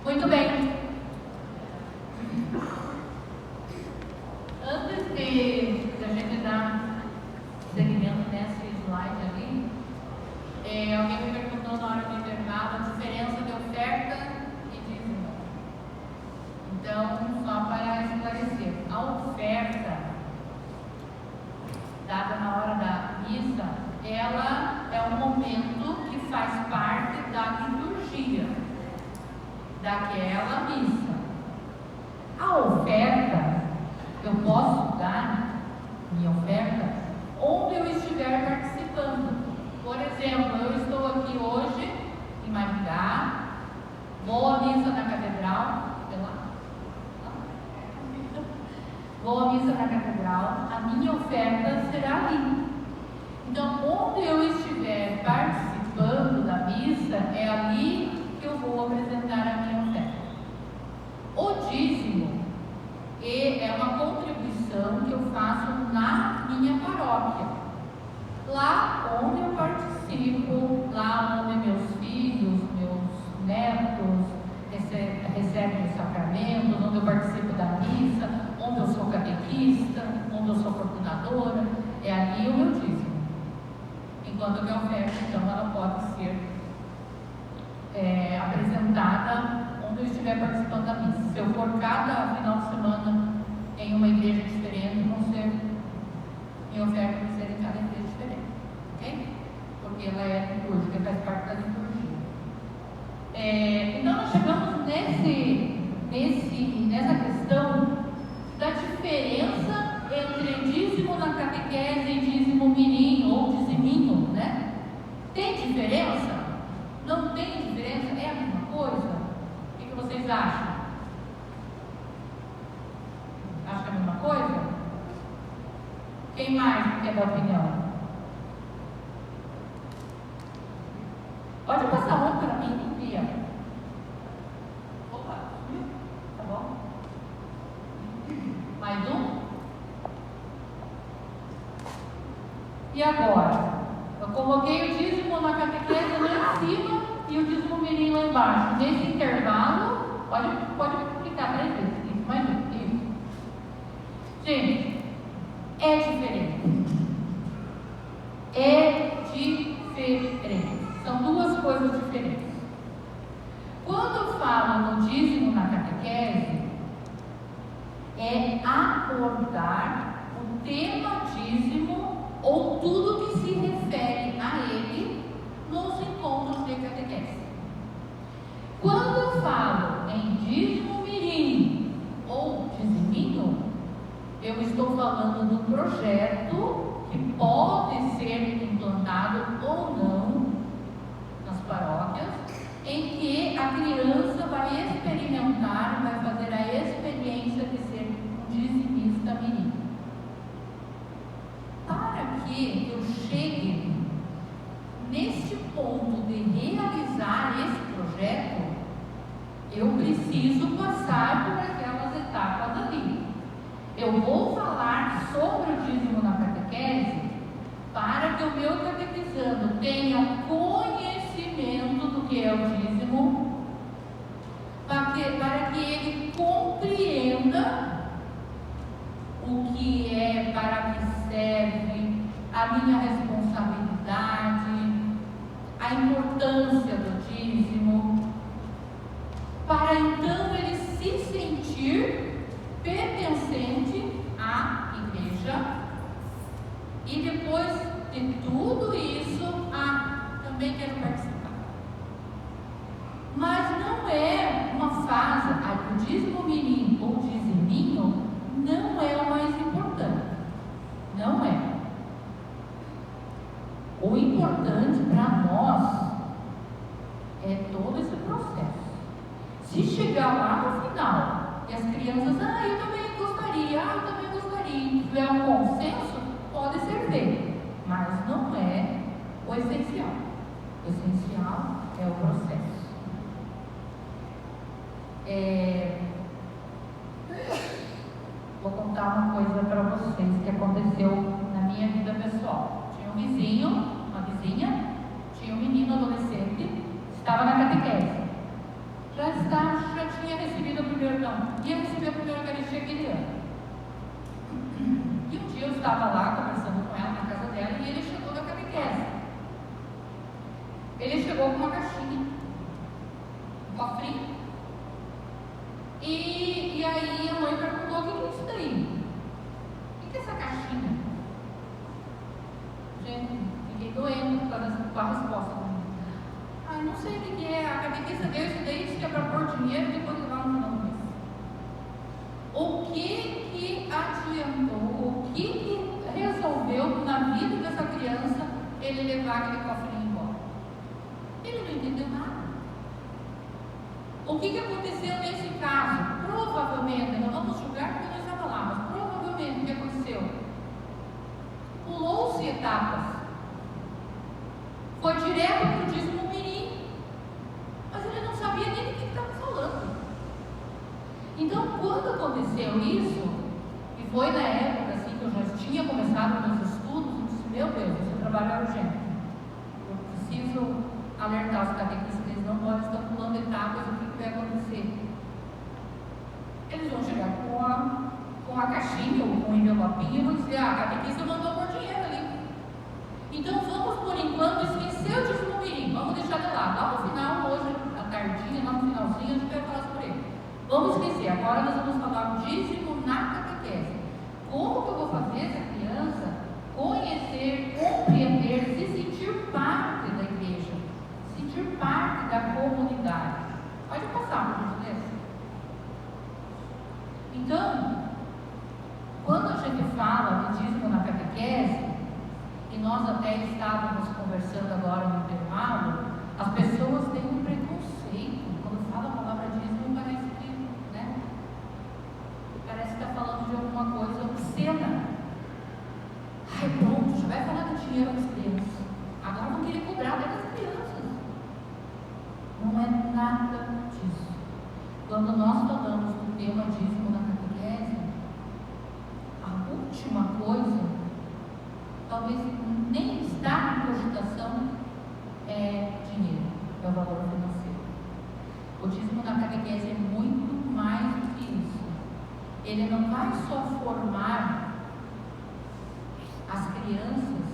Muito bem. Antes de a gente dar seguimento nesse slide ali, alguém me perguntou na hora do intervalo a diferença de oferta e dízimo. Então, só para esclarecer, a oferta dada na hora da missa, ela é um momento que faz parte da liturgia daquela missa. A oferta, eu posso dar minha oferta onde eu estiver participando. Por exemplo, eu estou aqui hoje em Maringá, vou à missa na catedral, vou à missa na catedral, a minha oferta será ali. Então, onde eu estiver participando da missa, é ali que eu vou apresentar a minha oferta. O dízimo é uma contribuição que eu faço na minha paróquia, lá onde eu participo, lá onde meus filhos, meus netos recebem os sacramentos, onde eu participo da missa, onde eu sou catequista, onde eu sou coordenadora, é ali o meu dízimo. Enquanto que a oferta, então, ela pode ser apresentada onde eu estiver participando da missa. Se eu for cada final de semana em uma igreja diferente, minha oferta vai ser em cada igreja diferente, ok? Porque ela é litúrgica, faz parte da liturgia. Então nós chegamos nessa questão da diferença entre dízimo na catequese e dízimo mirim ou diziminho, né? Tem diferença? Não tem diferença? É a mesma coisa? O que vocês acham? Acho que é a mesma coisa? Quem mais quer dar opinião? Pode passar um para mim, Bia. Opa, tá bom? Mais um? E agora? Eu coloquei o dízimo na catequese lá em cima e o dízimo mirim lá embaixo. Nesse intervalo, pode explicar 3 vezes. Isso, mais um. Isso. Gente, é diferente. É diferente. São duas coisas diferentes. Quando eu falo no dízimo na catequese, é abordar o tema dízimo ou tudo que se refere a ele nos encontros de catequese. Quando eu falo em dízimo mirim ou diziminho, eu estou falando do projeto que pode ser implantado ou não nas paróquias, em que a criança vai experimentar, vai fazer a experiência de ser um dizimista mirim. Para que eu chegue neste ponto de realizar esse projeto, eu preciso passar por aquelas etapas ali. Eu vou falar sobre o dízimo na catequese para que o meu catequizando tenha conhecimento do que é o dízimo, para que ele compreenda o que é, para que serve, a minha responsabilidade, a importância do dízimo, para então ele se sentir pertencente à igreja e depois de tudo isso, também quero participar. Mas não é uma fase, o dízimo mirim ou diziminho não é o mais importante. Não é. O importante para nós é todo esse processo. Se chegar lá no final e as crianças, eu também gostaria, e tiver um consenso, pode ser feito, mas não é o essencial. O essencial é o processo. Vou contar uma coisa para vocês que aconteceu na minha vida pessoal. Tinha um vizinho, uma vizinha, tinha um menino adolescente, estava na catequese. Já está ia receber a primeira Eucaristia aquele ano. E um dia eu estava lá conversando com ela na casa dela e ele chegou da catequese. Ele chegou com uma caixinha, um cofrinho. E aí a mãe perguntou: o que é isso daí? O que é essa caixinha? Gente, fiquei doendo com a resposta. Ah, não sei o que é. A catequista deu isso daí, disse que é para pôr dinheiro e depois levar no final do mês. O que adiantou? O que resolveu na vida dessa criança ele levar aquele cofrinho embora? Ele não entendeu nada. O que aconteceu nesse caso? Provavelmente, não vamos julgar porque não estava lá, mas provavelmente o que aconteceu? Pulou-se etapas. Foi direto para o dízimo mirim. Mas ele não sabia nem do que estava falando. Então, quando aconteceu isso, e foi na época assim, que eu já tinha começado meus estudos, eu disse: meu Deus, esse trabalho é urgente. Eu preciso alertar os catequistas que eles não podem estar pulando etapas, o que vai acontecer. Eles vão chegar com a caixinha ou com o envelopinho e vão dizer: a catequista mandou pôr dinheiro ali. Então vamos, por enquanto, esquecer o dízimo mirim, vamos deixar de lado. Lá no final, hoje, à tardinha, lá no finalzinho, a gente vai falar sobre ele. Vamos esquecer, agora nós vamos falar o dízimo na catequese. Como que eu vou fazer essa criança conhecer, compreender, se sentir parte da igreja, se sentir parte da comunidade? Pode passar, por gentileza. Então, quando a gente fala de dízimo na catequese, e nós até estávamos conversando agora no intervalo, as pessoas têm um preconceito. Quando fala a palavra dízimo, parece que está falando de alguma coisa obscena. Ai, pronto, já vai falar de dinheiro das crianças. Agora vão querer cobrar das crianças. Não é nada disso. Quando nós falamos do tema dízimo na catequese, a última coisa, talvez nem está em cogitação, é dinheiro, é o valor financeiro. O dízimo na catequese é muito mais do que isso. Ele não vai só formar as crianças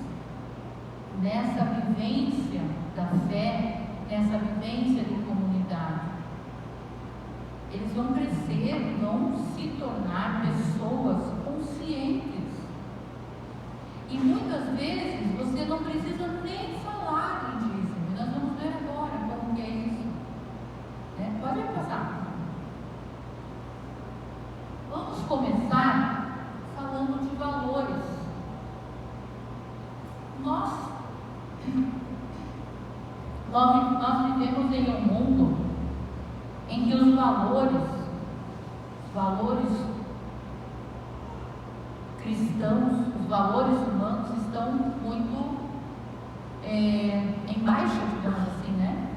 nessa vivência da fé, nessa vivência de comunidade. Eles vão crescer, vão se tornar pessoas conscientes. E muitas vezes você não precisa nem falar em dízimo. Nós vamos ver agora como que é isso. Pode passar. Vamos começar falando de valores. Nós vivemos em um mundo em que os valores cristãos, os valores humanos estão muito em baixa, digamos assim, né?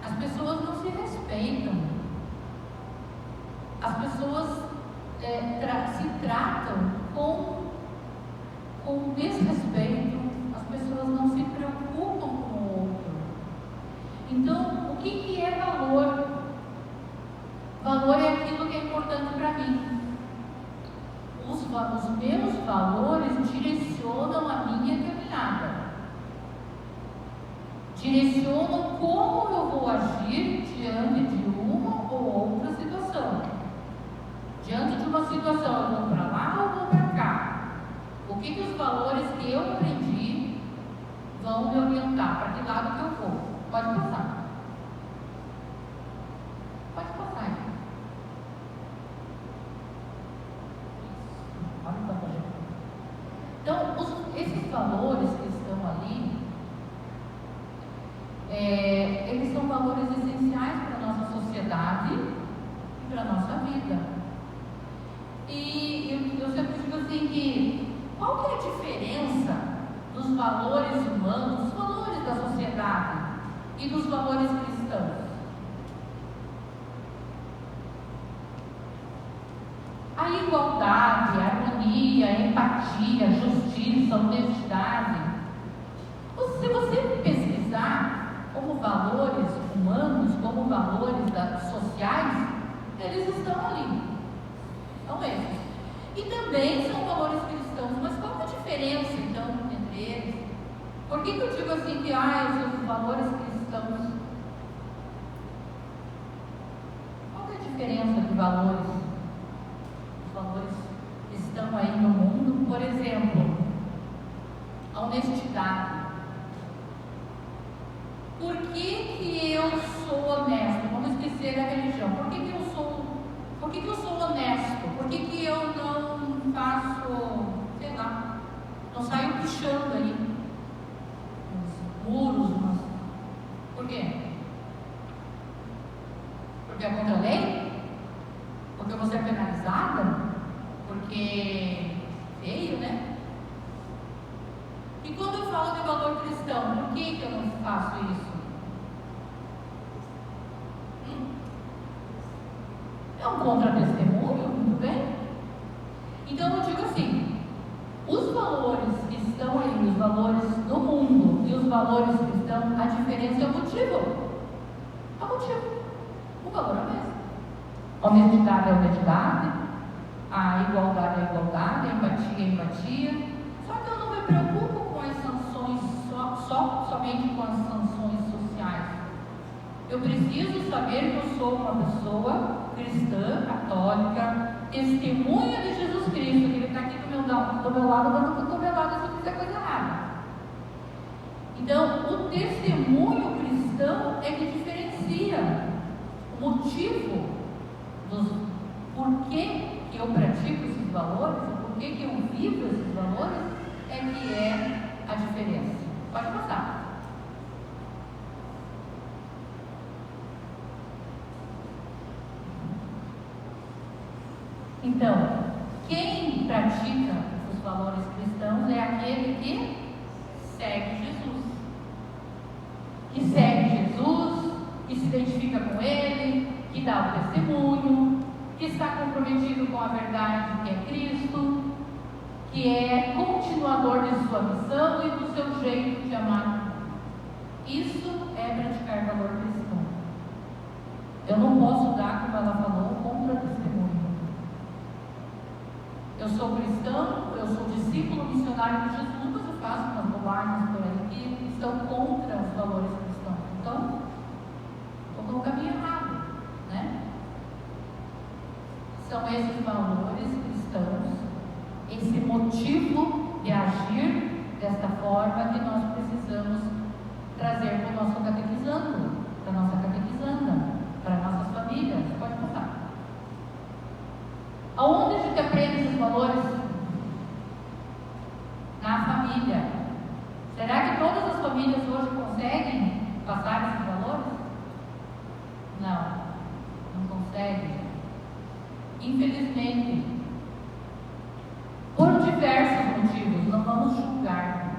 As pessoas não se respeitam. As pessoas se tratam com desrespeito. As pessoas não se preocupam com o outro. Então, o que é valor? Valor é aquilo que é importante para mim. Os meus valores direcionam a minha caminhada, direcionam como eu vou agir diante de uma ou outra situação. Diante de uma situação, eu vou para lá ou vou para cá? O que os valores que eu aprendi vão me orientar? Para que lado que eu vou? Pode passar. Pode passar aí. Então, esses valores que estão ali, eles são valores essenciais para a nossa sociedade e para a nossa vida. E eu sempre digo assim que, qual que é a diferença dos valores humanos, dos valores da sociedade e dos valores cristãos? A igualdade, a harmonia, a empatia, a justiça, a honestidade. Se você pesquisar como valores humanos, como valores sociais, eles estão ali. São esses. E também são valores cristãos, mas qual é a diferença então entre eles? Por que eu digo assim que os valores cristãos? Qual é a diferença de valores? Os valores estão aí no mundo, por exemplo, a honestidade. Por que eu sou honesto? Vamos esquecer da religião. Por que eu sou honesto? Por que eu não faço, sei lá, não saio pichando aí os muros? Por quê? Porque é contra a lei? Porque eu vou ser penalizada? Porque feio, né? E quando eu falo de valor cristão, por que eu não faço isso? É um contra-testemunho, muito bem? Então eu digo assim, os valores que estão aí, os valores do mundo e os valores cristãos, a diferença é o motivo. É o motivo. O valor é o mesmo. A honestidade é a honestidade, a igualdade é a igualdade, a empatia é a empatia. Só que eu não me preocupo com as sanções, somente com as sanções sociais. Eu preciso saber que eu sou uma pessoa cristã, católica, testemunha de Jesus Cristo, que Ele está aqui do meu lado, dando cotovelada se eu fizer coisa errada. Então, o testemunho cristão é que diferencia o motivo dos porquê que eu pratico esses valores, o porquê que eu vivo esses valores, é que é a diferença. Pode passar. Então, quem pratica os valores cristãos é aquele que segue Jesus. Que segue Jesus, que se identifica com Ele, que dá o testemunho, que está comprometido com a verdade que é Cristo, que é continuador de sua missão e do seu jeito de amar. Isso é praticar valor cristão. Eu não posso dar, como ela falou, contra-testemunho. Eu sou cristão, eu sou discípulo missionário de Jesus, mas eu faço umas bobagens por aí que estão contra os valores cristãos. Então, estou no caminho errado, né? São esses valores cristãos, esse motivo de agir desta forma que nós precisamos trazer para o nosso catequizando, para a nossa catequizanda, para nossas famílias. Pode passar. Aonde a gente aprende esses valores? Na família. Será que todas as famílias hoje conseguem passar esses valores? Não conseguem. Infelizmente, por diversos motivos, não vamos julgar.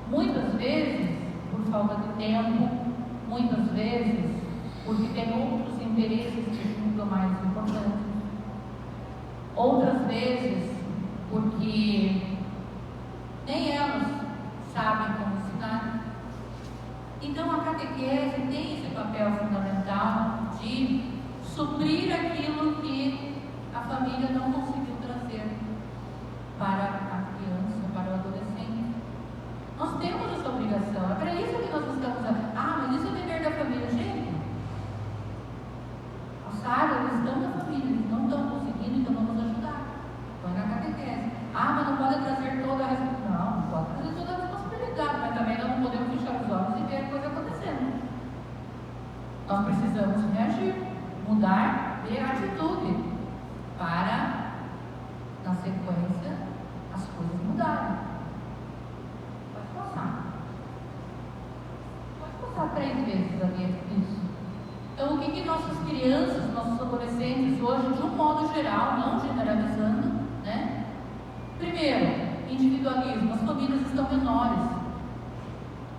Muitas vezes por falta de tempo, muitas vezes porque tem outros interesses que julgam mais importantes. Outras vezes, porque nem elas sabem como ensinar. Então, a catequese tem esse papel fundamental de suprir aquilo que a família não conseguiu trazer para a criança, para o adolescente. Nós temos essa obrigação. É para isso que nós estamos. Mas isso é dever da família. Gente, eles estão na família, eles não estão conseguindo, então vamos ajudar. Põe na catequese. Mas não pode trazer toda a responsabilidade. Não pode trazer toda a responsabilidade, mas também nós não podemos fechar os olhos e ver a coisa acontecendo. Nós precisamos reagir, mudar de atitude para, na sequência, as coisas mudarem. Pode passar. Pode passar 3 vezes ali isso. Então, o que nossas crianças, nossos adolescentes hoje, de um modo geral, não generalizando, né? Primeiro, individualismo. As famílias estão menores.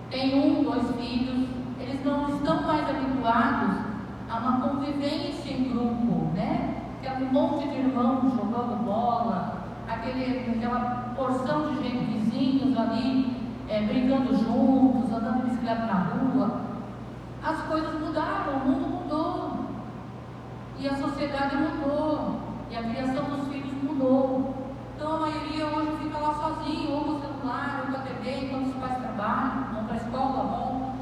Tem 1, 2 filhos. Eles não estão mais habituados a uma convivência em grupo, né? Aquele monte de irmãos jogando bola, aquela porção de gente, vizinhos ali, brincando juntos, andando de bicicleta na rua. As coisas mudaram, o mundo mudou. E a sociedade sociedade mudou e a criação dos filhos mudou. Então a maioria hoje fica lá sozinho, ou com o celular, ou com a TV, enquanto os pais trabalham, vão para a escola, vão.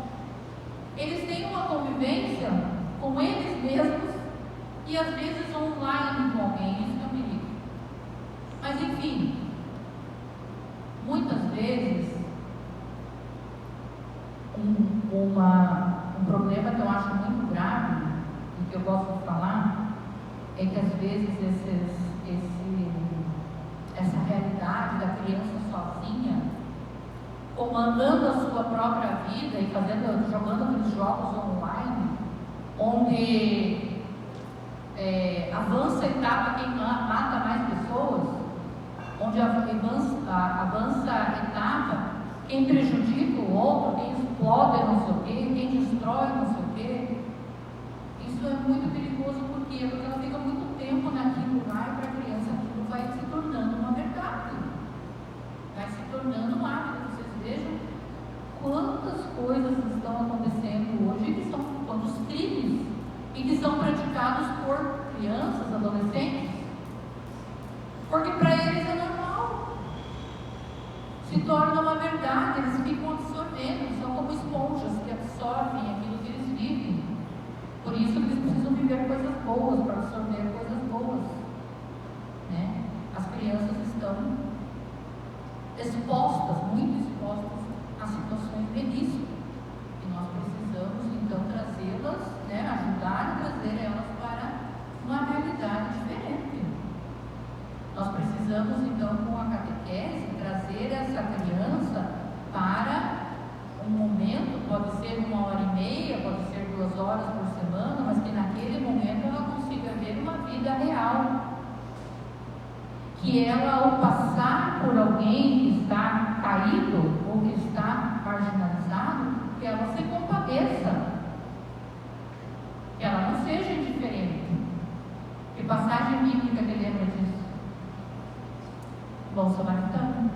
Eles têm uma convivência com eles mesmos e às vezes online com alguém, isso é um perigo. Mas enfim, muitas vezes um problema que eu acho muito grave e que eu gosto de falar é que às vezes essa realidade da criança sozinha, comandando a sua própria vida e jogando aqueles jogos online, onde avança a etapa quem mata mais pessoas, onde avança a etapa quem prejudica o outro, quem explode não sei o quê, quem destrói não sei o quê. Isso é muito perigoso, porque ela fica muito tempo naquilo lá e para a criança aquilo vai se tornando uma verdade, vai se tornando um hábito. Vocês vejam quantas coisas estão acontecendo hoje, que são quantos crimes, e que são praticados por crianças, adolescentes, porque para eles é normal, se torna uma verdade, eles ficam absorvendo, são como esponjas que absorvem aquilo que eles vivem. Por isso que eles precisam viver coisas boas, para absorver coisas boas, né? As crianças estão expostas, muito expostas a situações de risco, e nós precisamos então trazê-las, né, ajudar a trazer elas para uma realidade diferente. Nós precisamos então, com a catequese, trazer essa criança para um momento, pode ser 1h30, pode ser 2 horas por semana, mas que naquele momento ela consiga ver uma vida real. Que ela, ao passar por alguém que está caído ou que está marginalizado, que ela se compadeça, que ela não seja indiferente. Que passagem bíblica que lembra disso? Bom samaritano.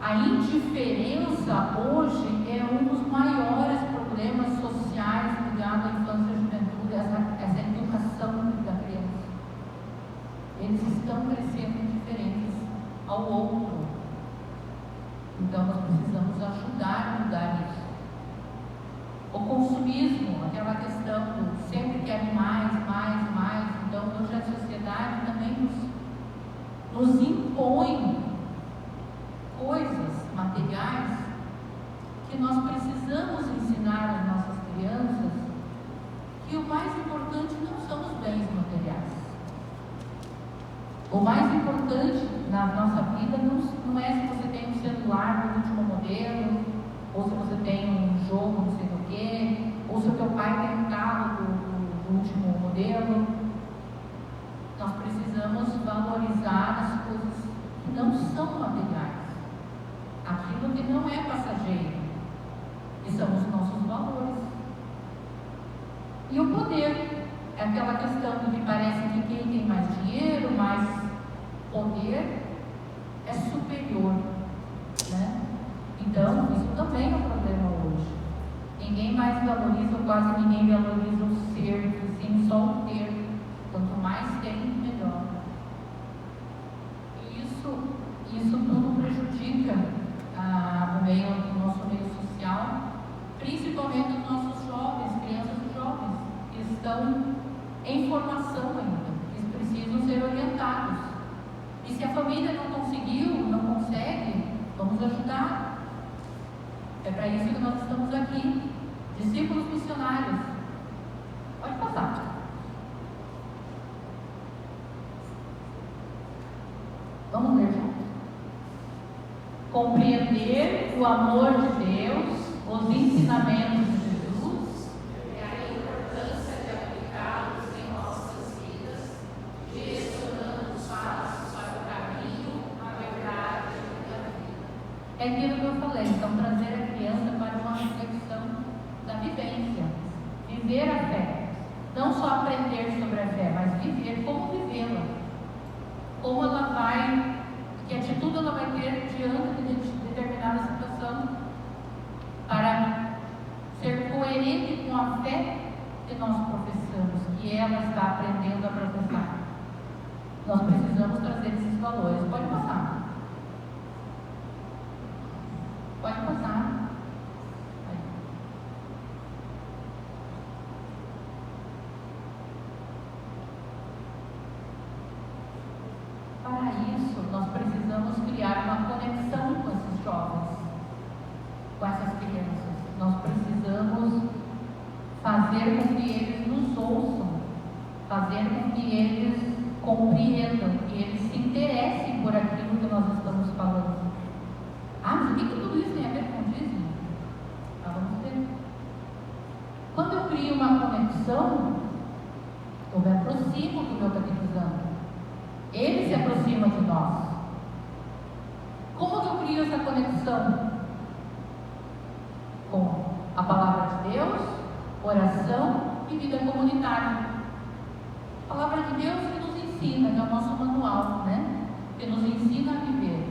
A indiferença hoje é um dos maiores problemas sociais ligados à infância e à juventude, essa educação da criança. Eles estão crescendo indiferentes ao outro. Então nós precisamos ajudar a mudar isso. O consumismo, aquela questão do sempre quer mais. Então hoje a sociedade também nos impõe coisas materiais que nós precisamos ensinar às nossas crianças que o mais importante não são os bens materiais. O mais importante na nossa vida não é se você tem um celular do último modelo, ou se você tem um jogo não sei do que, ou se o teu pai tem um carro do último modelo. Nós precisamos valorizar as coisas que não são materiais, aquilo que não é passageiro, que são os nossos valores. E o poder é aquela questão de que parece que quem tem mais dinheiro, mais poder, é superior, né? Então, isso também é um problema hoje. Ninguém mais valoriza, ou quase ninguém valoriza o ser, sim só o ter. Quanto mais tem, melhor. E isso tudo prejudica o nosso meio social, principalmente os nossos jovens, crianças e jovens, que estão em formação ainda, eles precisam ser orientados. E se a família não consegue, vamos ajudar. É para isso que nós estamos aqui, discípulos missionários. Pode passar. Vamos ler junto. Compreender o amor de Deus, os ensinamentos de Jesus e a importância de aplicá-los em nossas vidas, direcionando os passos para o caminho, a verdade e a vida. É aquilo que eu falei, então trazer a criança para uma reflexão da vivência, viver a fé. Não só aprender sobre a fé, mas viver, como vivê-la. Como ela vai, que atitude ela vai ter diante de determinada situação, para ser coerente com a fé que nós professamos, que ela está aprendendo a professar. Nós precisamos trazer esses valores. Pode passar. Pode passar. Para isso, nós precisamos criar uma conexão com esses jovens, com essas crianças. Nós precisamos fazer com que eles nos ouçam, fazer com que eles compreendam, que eles se interessem por aquilo que nós estamos falando. Ah, mas o que tudo isso tem a ver com o dízimo? Vamos ver. Quando eu crio uma conexão, eu me aproximo do meu catequizando. Ele se aproxima de nós. Como que eu crio essa conexão? Com a palavra de Deus, oração e vida comunitária. A palavra de Deus que nos ensina, que é o nosso manual, né? Que nos ensina a viver.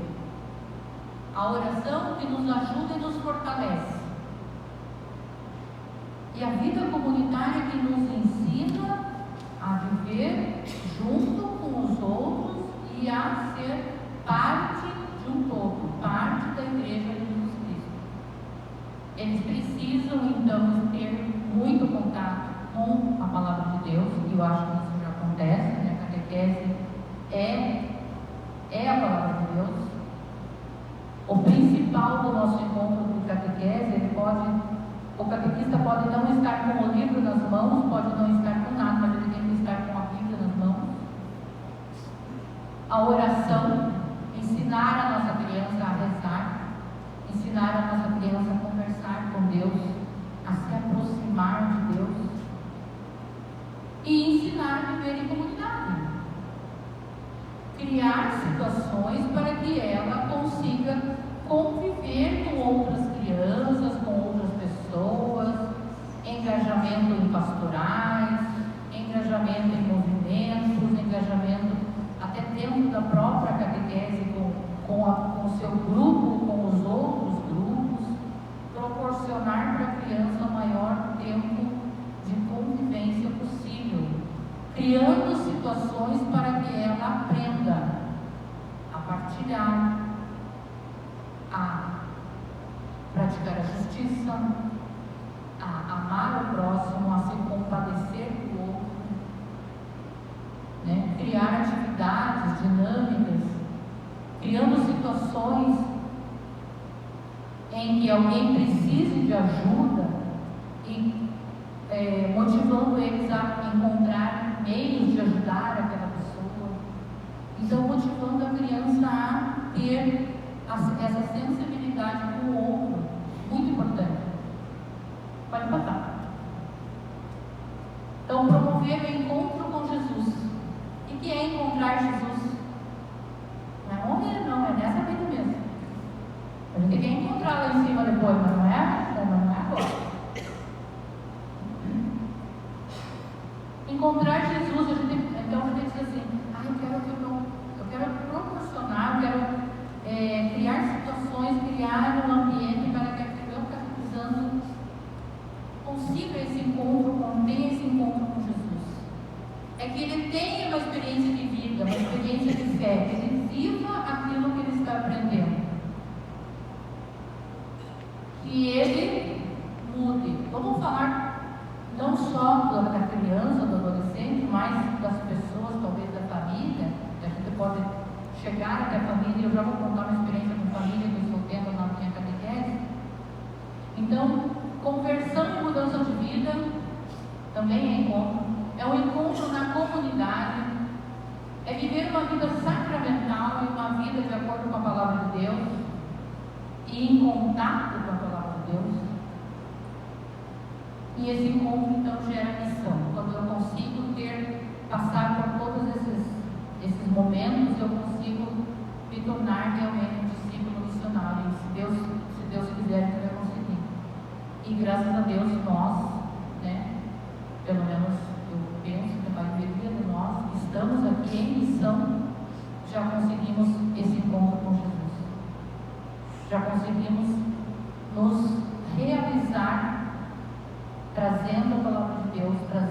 A oração que nos ajuda e nos fortalece. E a vida comunitária que nos ensina a viver junto com os outros e a ser parte de um todo, parte da Igreja de Jesus Cristo. Eles precisam então ter muito contato com a palavra de Deus, e eu acho que isso já acontece, né? A catequese é a palavra de Deus. O principal do nosso encontro de catequese, o catequista pode não estar com o livro nas mãos, pode não estar com nada, mas ele tem que estar com a Bíblia nas mãos. A oração, ensinar a nossa criança a rezar, ensinar a nossa criança a conversar com Deus, a se aproximar de Deus e ensinar a viver em comunidade. Criar situações para que ela consiga conviver com outras crianças, com outras pessoas, engajamento em pastorais, engajamento em movimentos, engajamento até dentro da própria catequese com o seu grupo, com os outros grupos, proporcionar para a criança o maior tempo de convivência possível, criando situações para que ela aprenda a partilhar, a praticar a justiça, a amar o próximo, a se compadecer do outro, né? Criar atividades dinâmicas, criando situações em que alguém precise de ajuda e motivando eles a encontrar meios de ajudar aquela pessoa. Então, motivando a criança a ter essa sensibilidade com o outro, muito importante. Pode passar. Então, promover o encontro com Jesus. E que é encontrar Jesus? Não é morrer, não, é nessa vida mesmo. A gente quer encontrar lá em cima depois, mas não é agora. Encontrar Jesus, então a gente diz assim, eu quero proporcionar, eu quero criar situações, criar um ambiente para que o meu catequizando consiga esse encontro, tenha esse encontro com Jesus. É que ele tenha uma experiência de vida, uma experiência de fé, que ele viva aquilo que ele está aprendendo. Que ele mude. Vamos falar não só da criança, do adolescente, mas das pessoas, talvez da família. A gente pode chegar até a família, eu já vou contar uma experiência com família que eu estou tendo na minha catequese. Então, conversão e mudança de vida também é encontro. É um encontro na comunidade, é viver uma vida sacramental e uma vida de acordo com a palavra de Deus e em contato com a palavra de Deus. E esse encontro então gera missão. Quando eu consigo passar por todos esses momentos, eu consigo me tornar realmente um discípulo missionário. Se Deus quiser, eu vai conseguir. E graças a Deus nós, né, pelo menos eu penso que a maioria de nós estamos aqui em missão, já conseguimos esse encontro com Jesus. Já conseguimos nos realizar trazendo a palavra de Deus, trazendo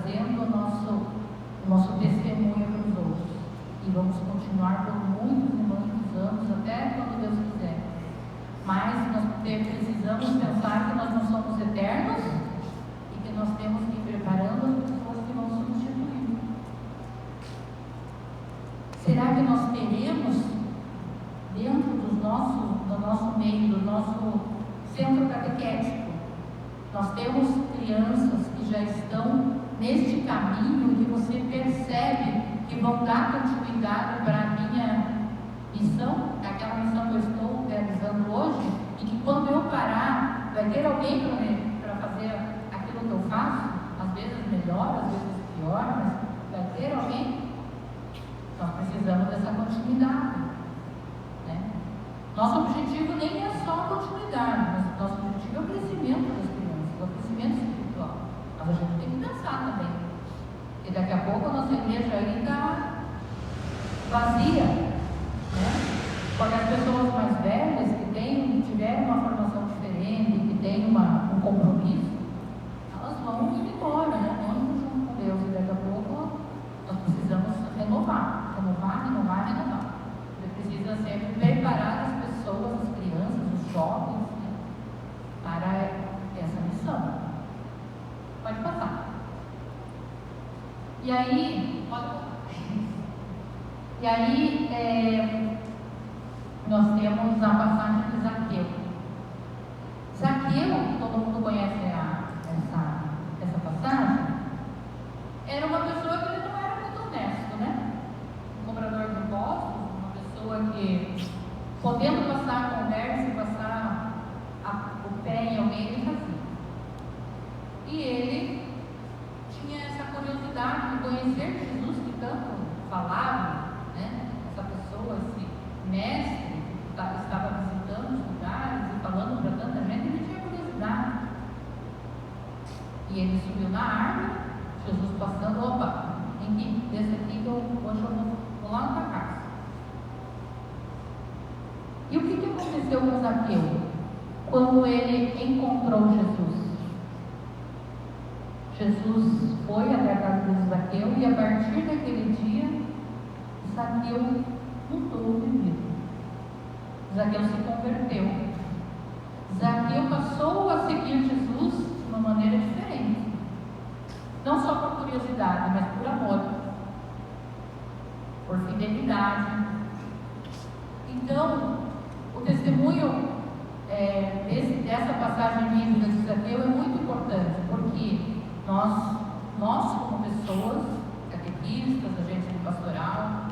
continuar por muitos e muitos anos, até quando Deus quiser. Mas nós precisamos pensar que nós não somos eternos e que nós temos que ir preparando as pessoas que vão substituir. Será que nós teremos dentro do nosso meio, do nosso centro catequético, nós temos crianças que já estão neste caminho que você percebe que vão dar continuidade para a minha missão, aquela missão que eu estou realizando hoje, e que quando eu parar, vai ter alguém para fazer aquilo que eu faço, às vezes melhor, às vezes pior, mas vai ter alguém. Nós precisamos dessa continuidade, né? Nosso objetivo nem é só a continuidade, mas nosso objetivo é o crescimento das crianças, o crescimento espiritual. Mas a gente tem que pensar também, porque daqui a pouco a nossa igreja aí está vazia, né? Porque as pessoas mais velhas que tiveram uma formação diferente, que têm um compromisso, elas vão ir embora, né? Vão junto com Deus, e daqui a pouco nós precisamos renovar. Você precisa sempre preparar as pessoas, as crianças, os jovens, né, para essa missão. Pode passar. E aí, nós temos a passagem de Zaqueu. Zaqueu, todo mundo conhece essa passagem, era uma pessoa que ele não era muito honesto, né? Um cobrador de impostos, uma pessoa que, podendo passar a conversa e passar o pé em alguém, ele fazia. E ele tinha essa curiosidade de conhecer Jesus que tanto falava, né? Essa pessoa, esse mestre, que estava visitando os lugares e falando para tanta gente, ele tinha curiosidade. E ele subiu na árvore, Jesus passando, opa, tem que descer aqui que hoje eu vou lá na tua casa. E o que aconteceu com Zaqueu quando ele encontrou Jesus? Jesus foi até a casa de Zaqueu e a partir daquele dia, Zaqueu mudou de vida. Zaqueu se converteu. Zaqueu passou a seguir Jesus de uma maneira diferente. Não só por curiosidade, mas por amor, por fidelidade. Então, o testemunho dessa passagem bíblica de Zaqueu é muito importante, porque nós como pessoas, catequistas, agentes de pastoral,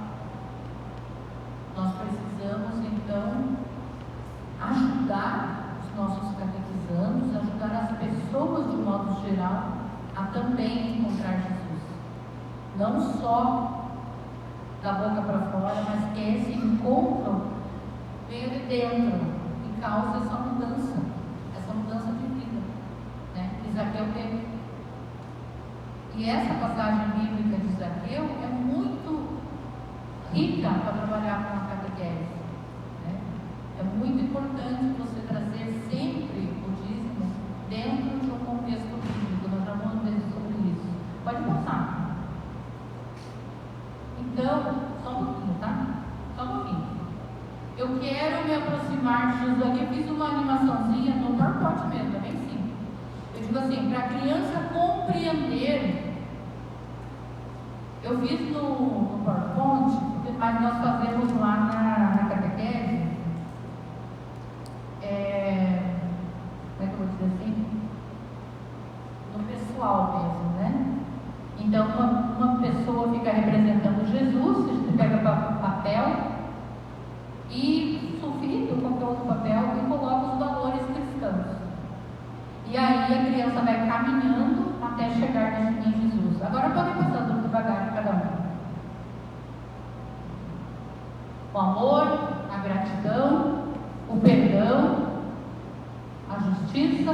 nós precisamos então ajudar os nossos catequizandos, ajudar as pessoas de modo geral a também encontrar Jesus. Não só da boca para fora, mas que esse encontro venha de dentro e cause essa mudança de vida, né? Que Zaqueu teve. E essa passagem bíblica de Zaqueu é muito rica para trabalhar com a catequese, né? É muito importante você trazer sempre o dízimo dentro de um contexto bíblico. Nós já vamos ver sobre isso. Pode passar. Então, só um pouquinho, tá? Só um pouquinho. Eu quero me aproximar de Jesus aqui. Eu fiz uma animaçãozinha no PowerPoint mesmo, é bem simples. Eu digo assim, para a criança compreender. Eu fiz no PowerPoint, mas nós fazemos lá na catequese. Como é que eu vou dizer assim? No pessoal mesmo, né? Então, uma pessoa fica representando Jesus, a gente pega papel e sulfita o conteúdo do papel e coloca os valores cristãos. E aí a criança vai caminhando até chegar em Jesus. Agora podem passar tudo devagar cada um. O amor, a gratidão, o perdão, a justiça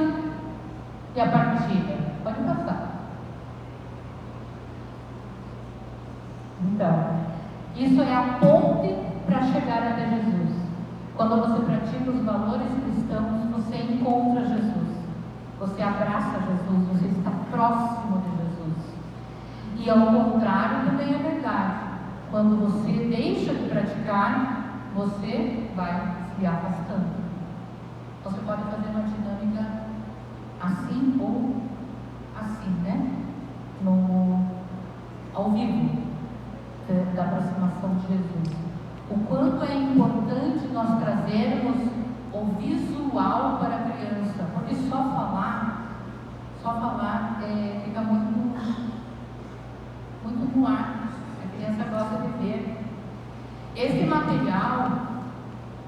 e a partilha. Pode passar. Então, isso é a ponte para chegar até Jesus. Quando você pratica os valores cristãos, você encontra Jesus. Você abraça Jesus, você está próximo de Jesus. E ao contrário também é verdade. Quando você deixa de praticar, você vai se afastando. Você pode fazer uma dinâmica assim ou assim, né? Ao vivo da aproximação de Jesus. O quanto é importante nós trazermos o visual para a criança, porque só falar fica muito no ar. A criança gosta de ver. Esse material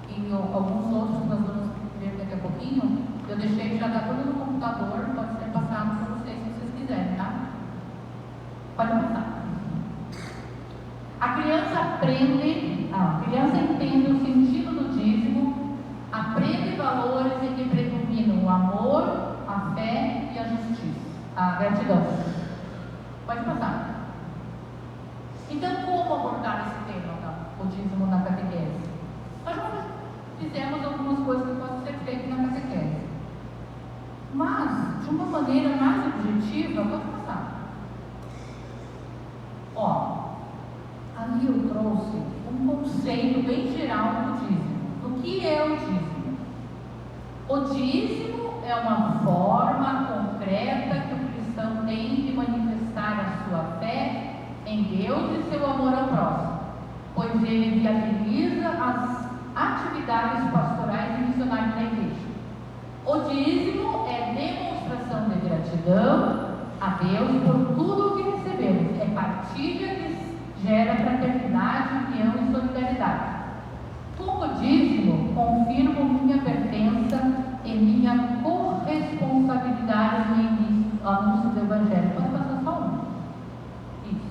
e alguns outros que nós vamos ver daqui a pouquinho, eu deixei, já está tudo no computador, pode ser passado para vocês se vocês quiserem, tá? Pode passar. A criança entende o sentido do dízimo, aprende valores em que predominam o amor, a fé e a justiça, a gratidão. Pode passar. Então, como abordar esse tema, o dízimo na catequese? Nós já fizemos algumas coisas que podem ser feitas na catequese, mas de uma maneira mais objetiva, pode passar. Ali eu trouxe um conceito bem geral do dízimo. O que é o dízimo? O dízimo é uma forma concreta que o cristão tem de manifestar a sua fé em Deus e seu amor ao próximo, pois ele viabiliza as atividades pastorais e missionárias da igreja. O dízimo é demonstração de gratidão a Deus por tudo o que recebemos, é partilha que gera fraternidade, união e solidariedade. Como dízimo, confirmo minha pertença e minha corresponsabilidade no anúncio do Evangelho. Pode passar só um? Isso.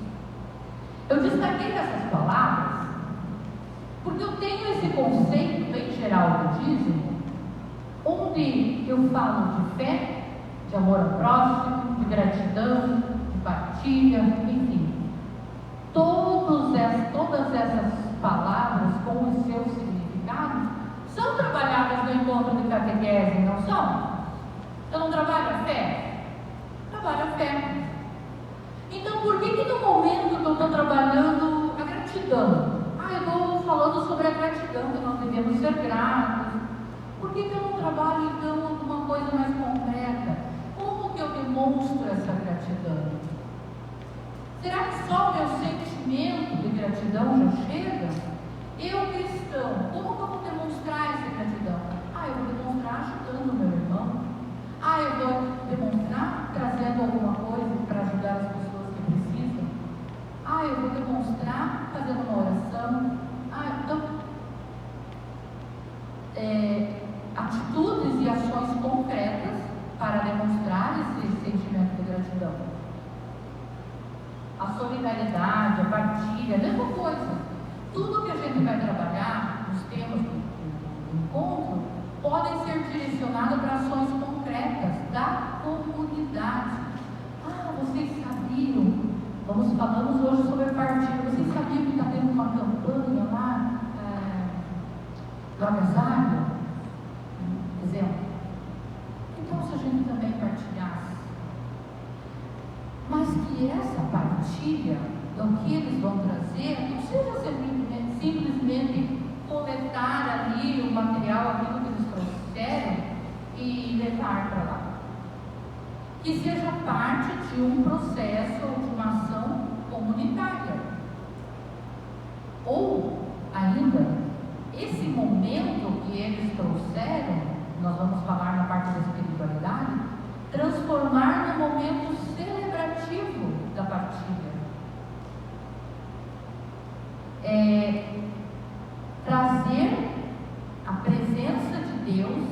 Eu destaquei essas palavras porque eu tenho esse conceito bem geral do dízimo, onde eu falo de fé, de amor ao próximo, de gratidão, de partilha, enfim. Todas essas palavras com os seus significados são trabalhadas no encontro de catequese, não são? Eu não trabalho a fé? Trabalho a fé. Então, por que no momento que eu estou trabalhando a gratidão, eu estou falando sobre a gratidão, que nós devemos ser gratos, por que eu não trabalho então alguma coisa mais concreta? Como que eu demonstro essa gratidão? Será que só o meu sentimento de gratidão já chega? Eu, cristão, como que eu vou demonstrar essa gratidão? Eu vou demonstrar ajudando o meu irmão. Eu vou demonstrar trazendo alguma coisa para ajudar as pessoas que precisam. Eu vou demonstrar fazendo uma oração. Então, atitudes e ações concretas para demonstrar esse sentimento de gratidão. A solidariedade, a partilha, a mesma coisa. Tudo que a gente vai trabalhar nos temas do encontro podem ser direcionados para ações concretas da comunidade. Vocês sabiam, falamos hoje sobre a partilha, vocês sabiam que está tendo uma campanha lá do agasalho? Exemplo. Então, se a gente também partilhasse, mas que essa partilha do que eles vão trazer não seja simplesmente coletar ali o material, aquilo que eles trouxeram e levar para lá. Que seja parte de um processo ou de uma ação comunitária. Ou, ainda, esse momento que eles trouxeram, nós vamos falar na parte da espiritualidade, transformar no momento celebrativo da partilha. Trazer a presença de Deus,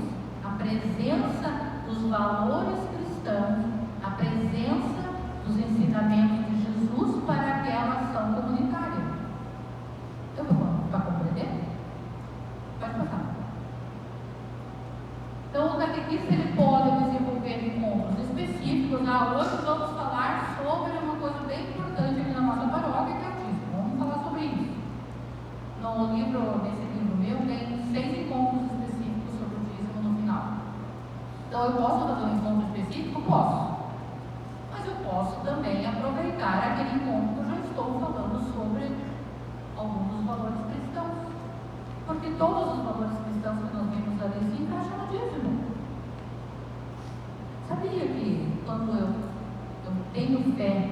a presença dos valores cristãos, a presença dos ensinamentos de Jesus para aquela ação comunitária. Então, para compreender? Pode passar. Então, o catequista ele pode desenvolver encontros específicos. Hoje vamos falar sobre uma coisa bem importante aqui na nossa paróquia, que é o dízimo. Vamos falar sobre isso. Nesse livro meu, tem 6 encontros específicos sobre o dízimo no final. Então, eu posso fazer um encontro específico? Posso. Mas eu posso também aproveitar aquele encontro que eu já estou falando sobre todos os valores cristãos que nós vimos ali se encaixam no dízimo. Sabia que quando eu tenho fé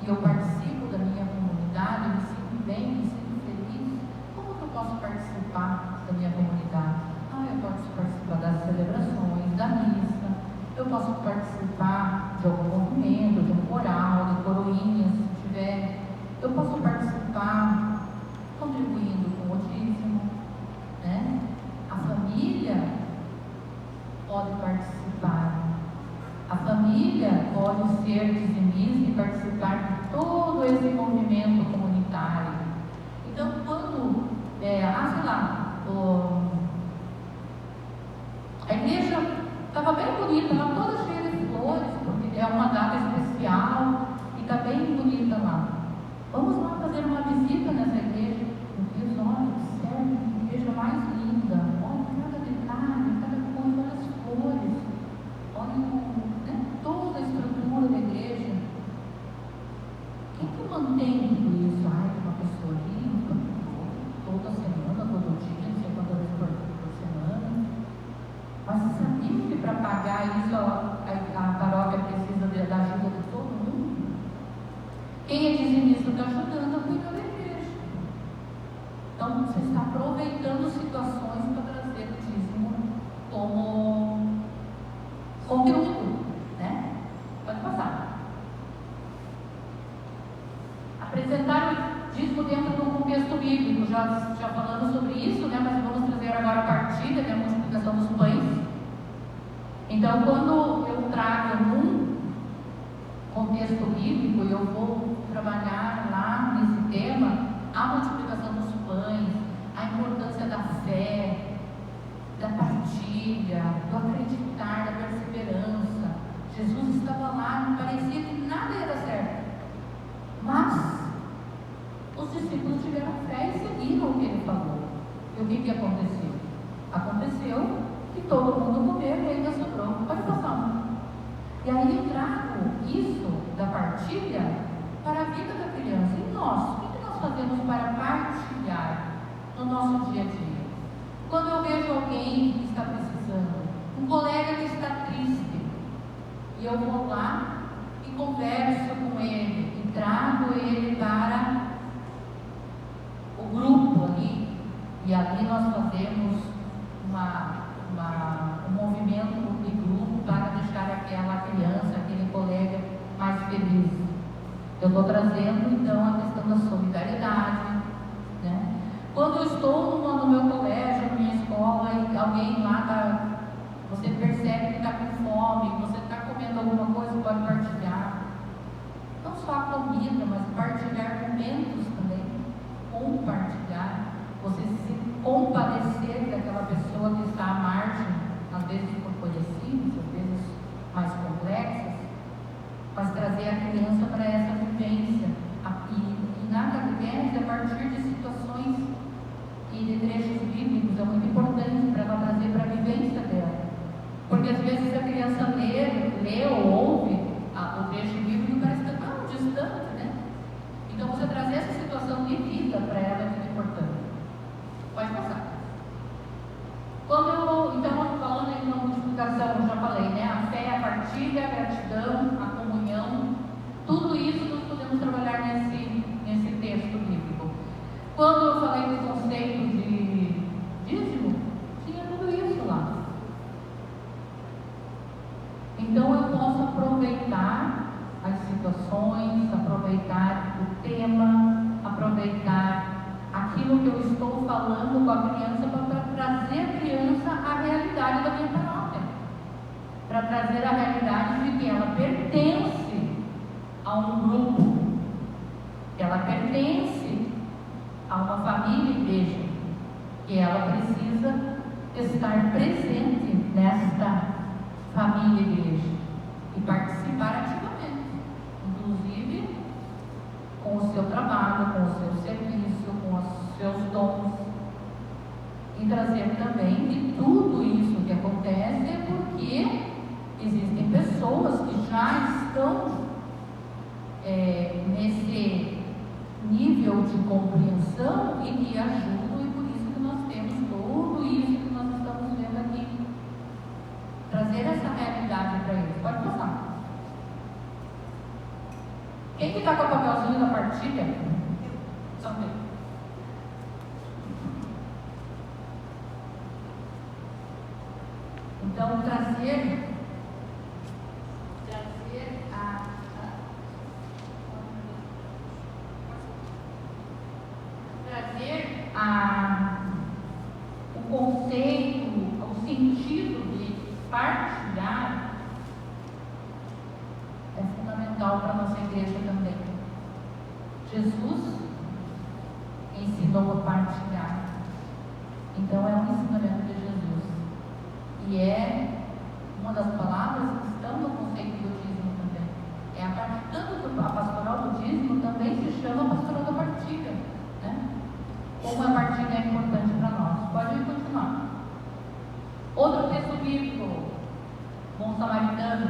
e eu participo da minha comunidade, eu me sinto bem, me sinto feliz? Como que eu posso participar da minha comunidade? Eu posso participar das celebrações, da missa, eu posso participar de algum movimento, de um coral, de coroinhas, se tiver. Eu posso participar contribuindo com o dízimo, né? A família pode participar. A família pode ser dizimista e participar de todo esse movimento comunitário. Então, quando, sei lá, a igreja estava bem bonita, estava toda cheia de flores, porque é uma data especial e está bem bonita lá. Vamos lá fazer uma visita nessa igreja. Meu Deus, olha, observe que igreja mais linda. Olha cada detalhe, cada coisa, olha as flores. Olha, toda a estrutura da igreja. Quem que mantém tudo isso? Uma pessoa limpa, toda semana, todo dia, não sei quantas vezes por semana. Mas você sabia que para pagar isso a paróquia precisa da ajuda de todo mundo? Quem é dizimista está ajudando a cuidar da igreja. Então você está aproveitando situações para trazer o dízimo como conteúdo, né? Pode passar. Apresentar o dízimo dentro de um contexto bíblico. Já falamos sobre isso, né? Mas vamos trazer agora a partilha, né? A multiplicação dos pães. Então, quando eu trago num contexto bíblico, eu vou trabalhar lá nesse tema a multiplicação dos pães, a importância da fé, da partilha, do acreditar, da perseverança. Jesus estava lá, não parecia que nada ia dar certo, mas os discípulos tiveram fé e seguiram o que ele falou. E o que aconteceu? Aconteceu que todo mundo comeu e ainda sobrou. Pode passar. E aí eu trago isso da partilha para a vida da criança. E nós? O que nós fazemos para partilhar no nosso dia a dia? Quando eu vejo alguém que está precisando, um colega que está triste, e eu vou lá e converso com ele e trago ele para o grupo ali, e ali nós fazemos um movimento de grupo para deixar aquela criança, aquele colega mais feliz. Eu estou trazendo então a questão da solidariedade, né? Quando eu estou no meu colégio, na minha escola, e alguém lá você percebe que está com fome, você está comendo alguma coisa, pode partilhar. Não só a comida, mas partilhar momentos também. Compartilhar. Você se compadecer daquela pessoa que está à margem, às vezes por coisas simples, às vezes mais complexas, mas trazer a criança para essa vivência. E na catequese, a partir de situações e de trechos bíblicos, é muito importante para ela trazer para a vivência dela. Porque às vezes a criança lê ou ouve o trecho bíblico e parece que está tão distante, né? Então você trazer essa situação de vida para ela é muito importante. Pode passar. Então, falando aí na multiplicação, já falei, né? A fé, a partilha, a gratidão, a comunhão, tudo isso nós podemos trabalhar nesse texto bíblico. Quando eu falei do conceito de dízimo, tinha tudo isso lá. Então eu posso aproveitar as situações, aproveitar o tema, aproveitar aquilo que eu estou falando com a criança para trazer a criança à realidade da minha paróquia, para trazer a realidade de que ela pertence a um grupo, que ela pertence a uma família igreja, que ela precisa estar presente nesta família igreja e participar ativamente, inclusive com o seu trabalho, com o seu serviço, com os seus dons, e trazer também que tudo isso que acontece é porque existem pessoas que já estão nesse nível de compreensão e que ajudam, e por isso que nós temos tudo isso que nós estamos vendo aqui. Trazer essa realidade para eles. Pode passar. Quem que está com o papelzinho da partilha? São eles. Então, trazer o conceito, o sentido de partilhar é fundamental para a nossa igreja também. Jesus ensinou a partilhar. Então é um ensinamento de Jesus. E é uma das palavras que estão no conceito do dízimo também. É a parte, tanto a pastoral do dízimo também se chama pastoral da partilha, né? Como a partilha é importante para nós. Pode continuar. Outro texto bíblico, Bom Samaritano.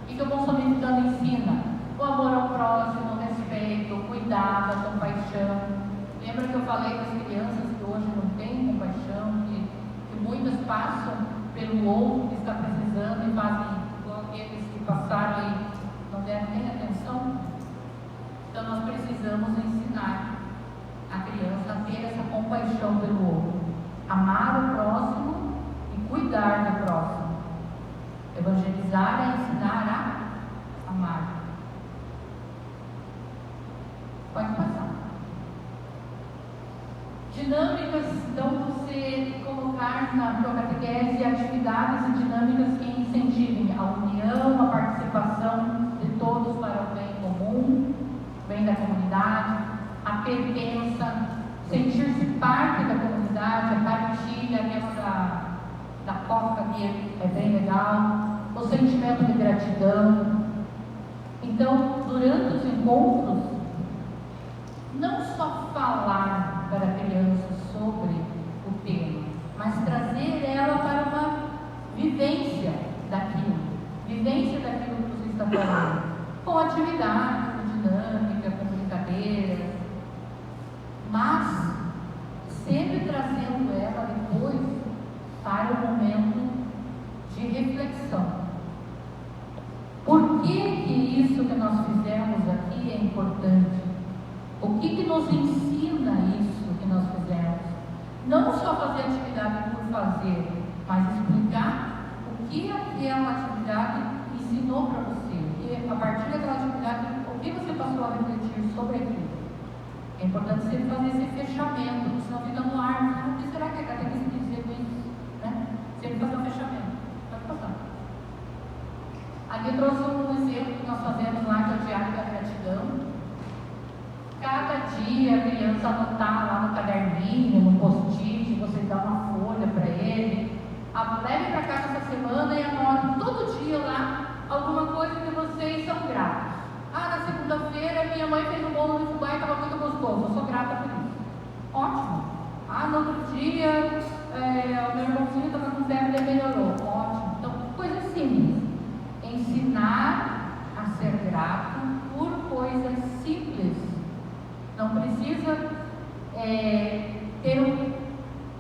O que o Bom Samaritano ensina? O amor ao próximo, o respeito, o cuidado, a compaixão. Lembra que eu falei das crianças que hoje não têm compaixão, que muitas passam pelo outro que está precisando e fazem igual aqueles que passaram e não deram nem atenção? Então nós precisamos ensinar a criança a ter essa compaixão pelo outro, amar o próximo e cuidar do próximo. Evangelizar é ensinar a amar. Pode passar. Dinâmicas, então você colocar na tua catequese atividades e dinâmicas que incentivem a união, a participação de todos para o bem comum, o bem da comunidade, a pertença, sentir-se parte da comunidade, a partilha, aquela da coca que é bem legal, o sentimento de gratidão. Então, durante os encontros, não só falar para a criança sobre o tema, mas trazer ela para uma vivência daquilo que você está falando, com atividade, com dinâmica, com brincadeira, mas sempre trazendo ela depois para o momento de reflexão. Por que isso que nós fizemos aqui é importante? O que nos ensina isso que nós fizemos? Não só fazer atividade por fazer, mas explicar o que aquela atividade ensinou para você. E a partir daquela atividade, o que você passou a refletir sobre aquilo? É importante sempre fazer esse fechamento, senão fica no ar. O que será que a catequese quis dizer com isso? Né? Sempre fazer um fechamento. Pode passar. Aqui eu trouxe um exemplo que nós fazemos lá, que é o Diário da Gratidão. Cada dia a criança anotar lá no caderninho, no post-it, você dá uma folha para ele. Leve para casa essa semana e anote todo dia lá alguma coisa que vocês são gratos. Na segunda-feira minha mãe fez um bolo de fubá e estava muito gostoso, eu sou grata por isso. Ótimo. No outro dia o meu irmãozinho estava com febre e melhorou. Ótimo. Então, coisa simples. Ensinar a ser grato por coisas simples. Não precisa ter um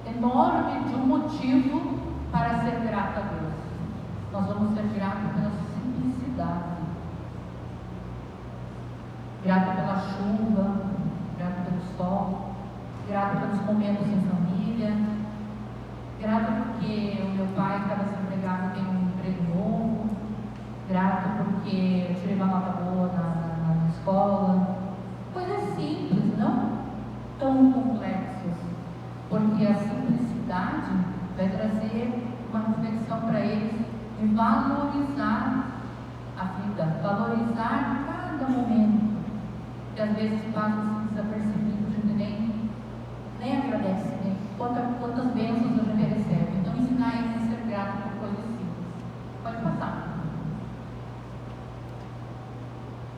enorme de um motivo para ser grato a Deus. Nós vamos ser gratos pela simplicidade. Grato pela chuva, grato pelo sol, grato pelos momentos em família, grato porque o meu pai estava desempregado e tem um emprego novo, grato porque eu tirei uma nota boa na escola. Coisas simples, não tão complexas, porque a simplicidade vai trazer uma reflexão para eles de valorizar a vida, valorizar cada momento, que às vezes passa desapercebido, a gente nem agradece, né? Quantas bênçãos a gente recebe. Então, ensinar eles a ser grato por coisas simples. Pode passar.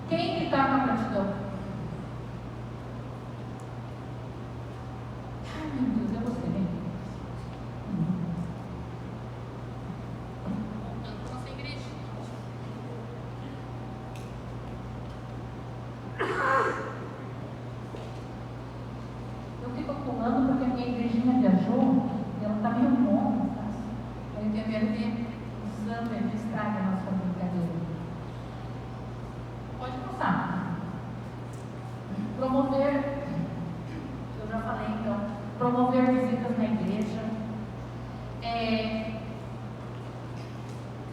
Quem que está com a gratidão? Meu Deus, é você, né? Nossa igreja. Eu fico pulando porque a minha igrejinha viajou. viajou, ela está meio longa, tá? Eu entendo que usando ele estraga a nossa brincadeira. Pode passar. Promover, eu já falei então, promover visitas na igreja,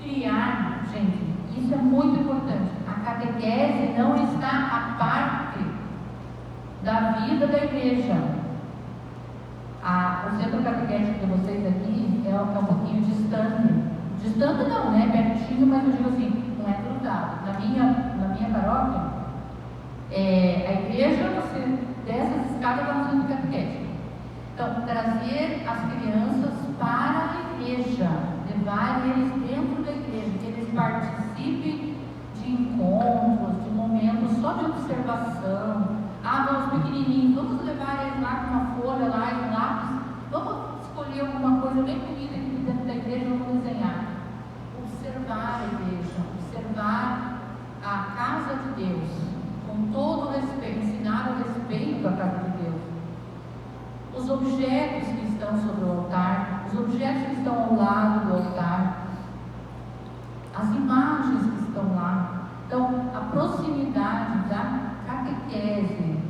criar, gente, isso é muito importante. A catequese não está à parte da vida da igreja. O centro catequético de vocês aqui é um pouquinho distante. Distante não, né? Pertinho, mas eu digo assim, não é grudado. Na minha paróquia, a igreja, você desce as escadas para o centro catequético. Então, trazer as crianças para a igreja, levar eles dentro da igreja, que eles participem de encontros, de momentos só de observação. Os pequenininhos, vamos levar eles lá com uma folha lá e um lápis, vamos escolher alguma coisa bem bonita aqui dentro da igreja, vamos desenhar. Observar a igreja, observar a casa de Deus, com todo o respeito, ensinar o respeito à casa de Deus. Os objetos que estão sobre o altar, os objetos que estão ao lado do altar, as imagens que estão lá. Então, a proximidade da catequese,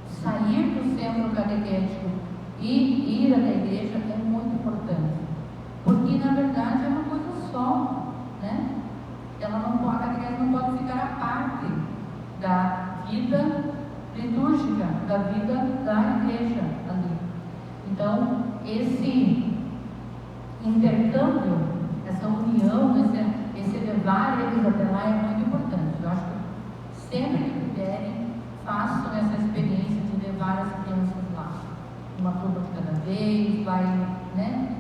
sair do centro catequético e ir até a igreja é muito importante, porque na verdade é uma coisa só, né? A catequese não pode ficar à parte da vida litúrgica, da vida da igreja ali. Então, esse intercâmbio, essa união, esse levar eles até lá é muito importante. Eu acho que sempre que puderem, façam essa experiência de levar as crianças lá. Uma turma de cada vez, vai, né?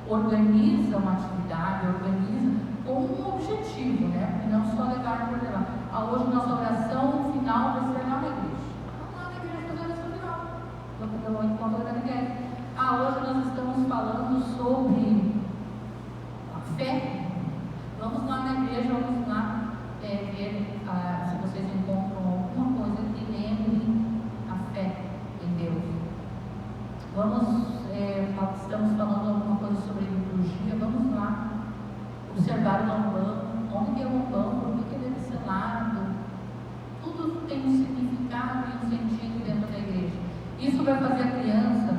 Organiza uma atividade, organiza com um objetivo, né? Porque não só levar por levar. Hoje nossa oração final vai ser lá na igreja. Vamos lá na igreja fazer a oração final. Do encontro da catequese. Hoje nós estamos falando sobre a fé. Vamos lá na igreja, vamos lá ver se vocês encontram alguma coisa que lembre a fé em Deus. Estamos falando alguma coisa sobre liturgia, vamos lá observar o lombão, onde que é o lombão, por que ele é selado. Tudo tem um significado e um sentido dentro da igreja. Isso vai fazer a criança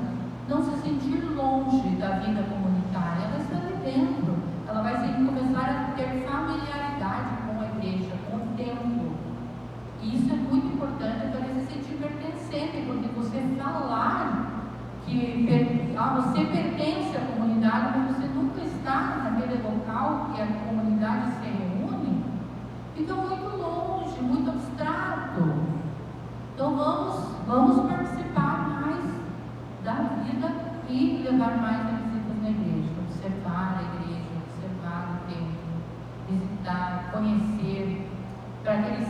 não se sentir longe da vida comunitária, ela está ali dentro, ela vai começar a ter familiaridade com a igreja, com o templo. E isso é muito importante para ele se sentir pertencente, porque você falar que você pertence à comunidade, mas você nunca está naquele local que a comunidade se reúne, fica muito longe, muito abstrato. Então vamos participar mais da vida e levar mais visitas na igreja, observar a igreja, observar o templo, visitar, conhecer, para que eles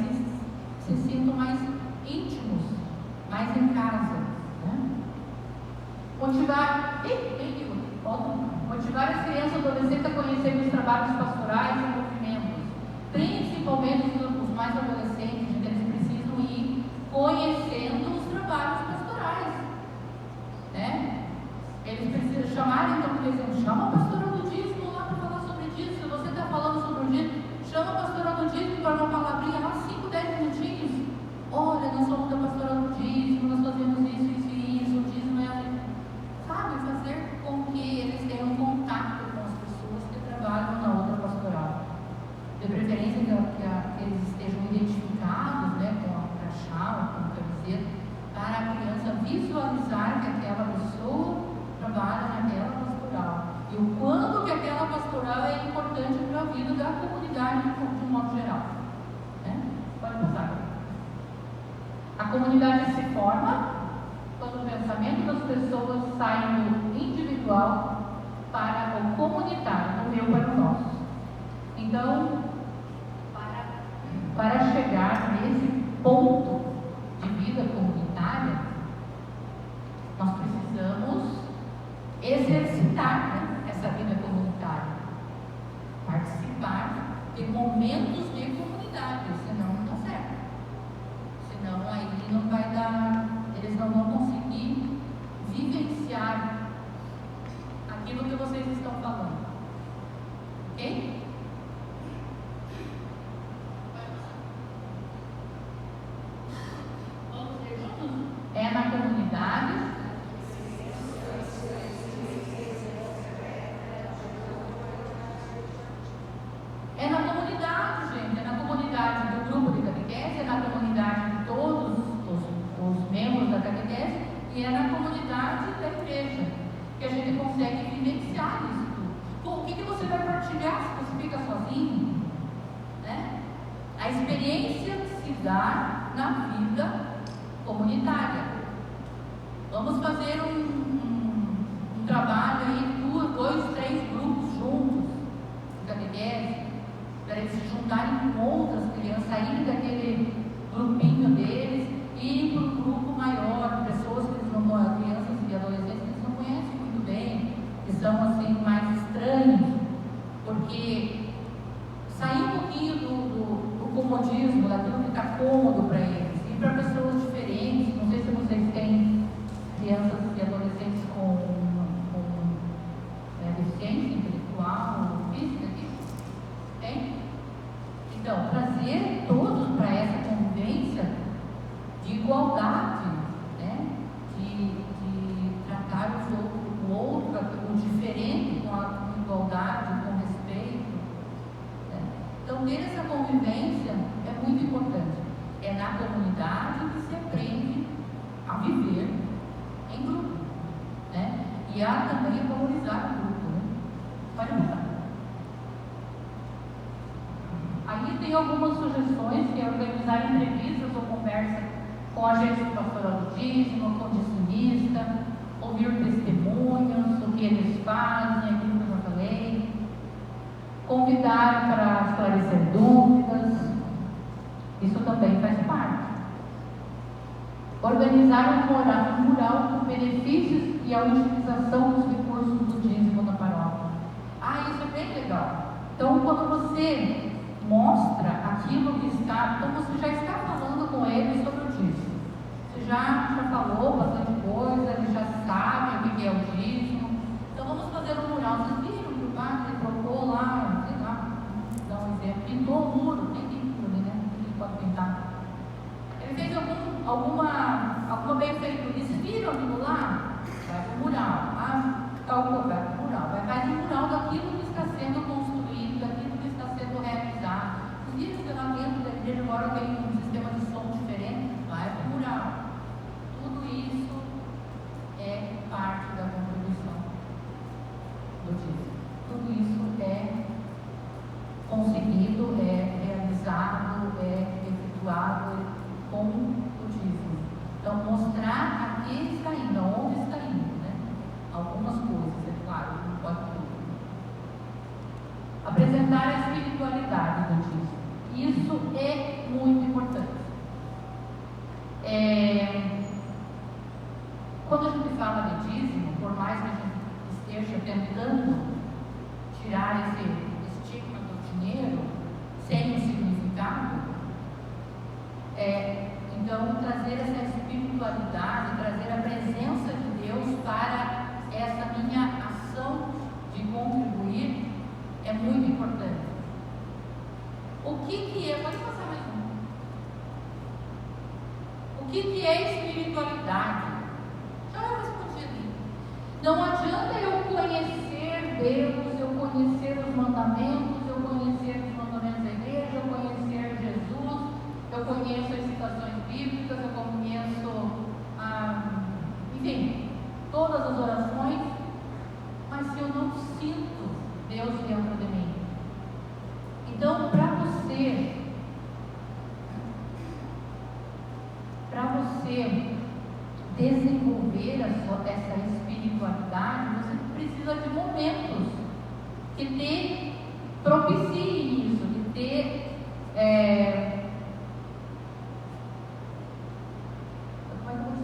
se sintam mais íntimos, mais em casa, né? Motivar as crianças e adolescentes a conhecerem os trabalhos pastorais e movimentos, principalmente os mais adolescentes, eles precisam ir conhecendo os trabalhos pastorais, né? Eles precisam chamar, então, por exemplo, chama a pastora do dízimo lá para falar sobre dízimo. Se você está falando sobre o dízimo, chama a pastora do dízimo para uma palavrinha lá, 5, 10 minutinhos. Olha, nós somos da pastora do dízimo, nós fazemos isso, o dízimo é, sabe, fazer com que eles tenham contato com as pessoas que trabalham na outra pastoral. De preferência que eles estejam identificados, né, com a crachá, com a camiseta, para a criança visualizar que aquela pessoa trabalha naquela pastoral e o quanto que aquela pastoral é importante para a vida da comunidade de um modo geral, né? Pode passar. A comunidade se forma quando o pensamento das pessoas sai do individual para o comunitário, do meu para o nosso. Então, para chegar nesse ponto de vida comunitária, nós precisamos exercitar, né, essa vida comunitária, participar de momentos de comunidade, senão não dá certo. Senão aí não vai dar, eles não vão conseguir vivenciar aquilo que vocês estão falando. Ok? É na comunidade. É na comunidade, gente. É na comunidade do grupo de catequese, é na comunidade de todos os membros da catequese e é na comunidade da igreja que a gente consegue vivenciar isso tudo. O que você vai partilhar se você fica sozinho? Né? A experiência se dá na vida comunitária. Vamos fazer um trabalho aí, 2, 3 grupos juntos de catequese, para eles se juntarem com outras crianças, saírem daquele grupinho deles e irem para um grupo maior, pessoas que eles não conhecem, crianças e adolescentes que eles não conhecem muito bem, que são assim mais estranhos, porque sair um pouquinho do comodismo, daquilo que está cômodo para eles, ir para pessoas diferentes. Não sei se vocês têm crianças e adolescentes com deficiência intelectual ou física aqui? Tem? Então, trazer todos para essa convivência de igualdade, né? de tratar o outro, o diferente com igualdade, com respeito. Né? Então, ter essa convivência é muito importante. É na comunidade que se aprende a viver em grupo, né? E a também valorizar o grupo, né? Pode passar. Aí tem algumas sugestões, que é organizar entrevistas ou conversa com agentes pastoral do dízimo, com dizimistas, ouvir testemunhos, o que eles fazem, aquilo que eu já falei, convidar para esclarecer dúvidas, isso também faz parte. Organizar um mural com benefícios e a utilização dos recursos do dízimo na paróquia. Isso é bem legal. Então, quando você mostra aquilo que está, então você já está falando com ele sobre o dízimo. Você já falou bastante coisa, ele já sabe o que é o dízimo. Então, vamos fazer um mural. Vocês viram que o padre trocou lá, sei lá, vou dar um exemplo, pintou o muro, tem pintura, né? Ele pode pintar. Ele fez alguma benfeitoria. Vocês viram aquilo lá? Vai para o mural. Tal coisa, vai para o mural. Vai fazer um mural daquilo que está sendo construído, daquilo que está sendo realizado. Vocês viram que lá dentro da igreja agora tem um sistema de som diferente? Vai para o mural. Tudo isso é parte da contribuição do dízimo. Tudo isso é conseguido, é realizado, é efetuado com o dízimo. Então, mostrar a quem está indo, aonde está indo, né? Algumas coisas, é claro, não pode tudo. Apresentar a espiritualidade do dízimo. Isso é muito importante. Quando a gente fala de dízimo, por mais que a gente esteja tentando tirar esse estigma do dinheiro sem um significado, então trazer essa espiritualidade, trazer a presença de Deus para essa minha ação de contribuir é muito importante. O que é? Pode passar mais um. O que é espiritualidade? Já respondi ali. Não adianta eu conhecer Deus, eu conhecer os mandamentos, eu conhecer os mandamentos da igreja, eu conhecer Jesus, eu conheço as citações bíblicas, eu conheço, enfim, todas as orações, mas se eu não sinto Deus dentro de mim. Então, para você desenvolver essa espiritualidade, você precisa de momentos que te propiciem isso, que te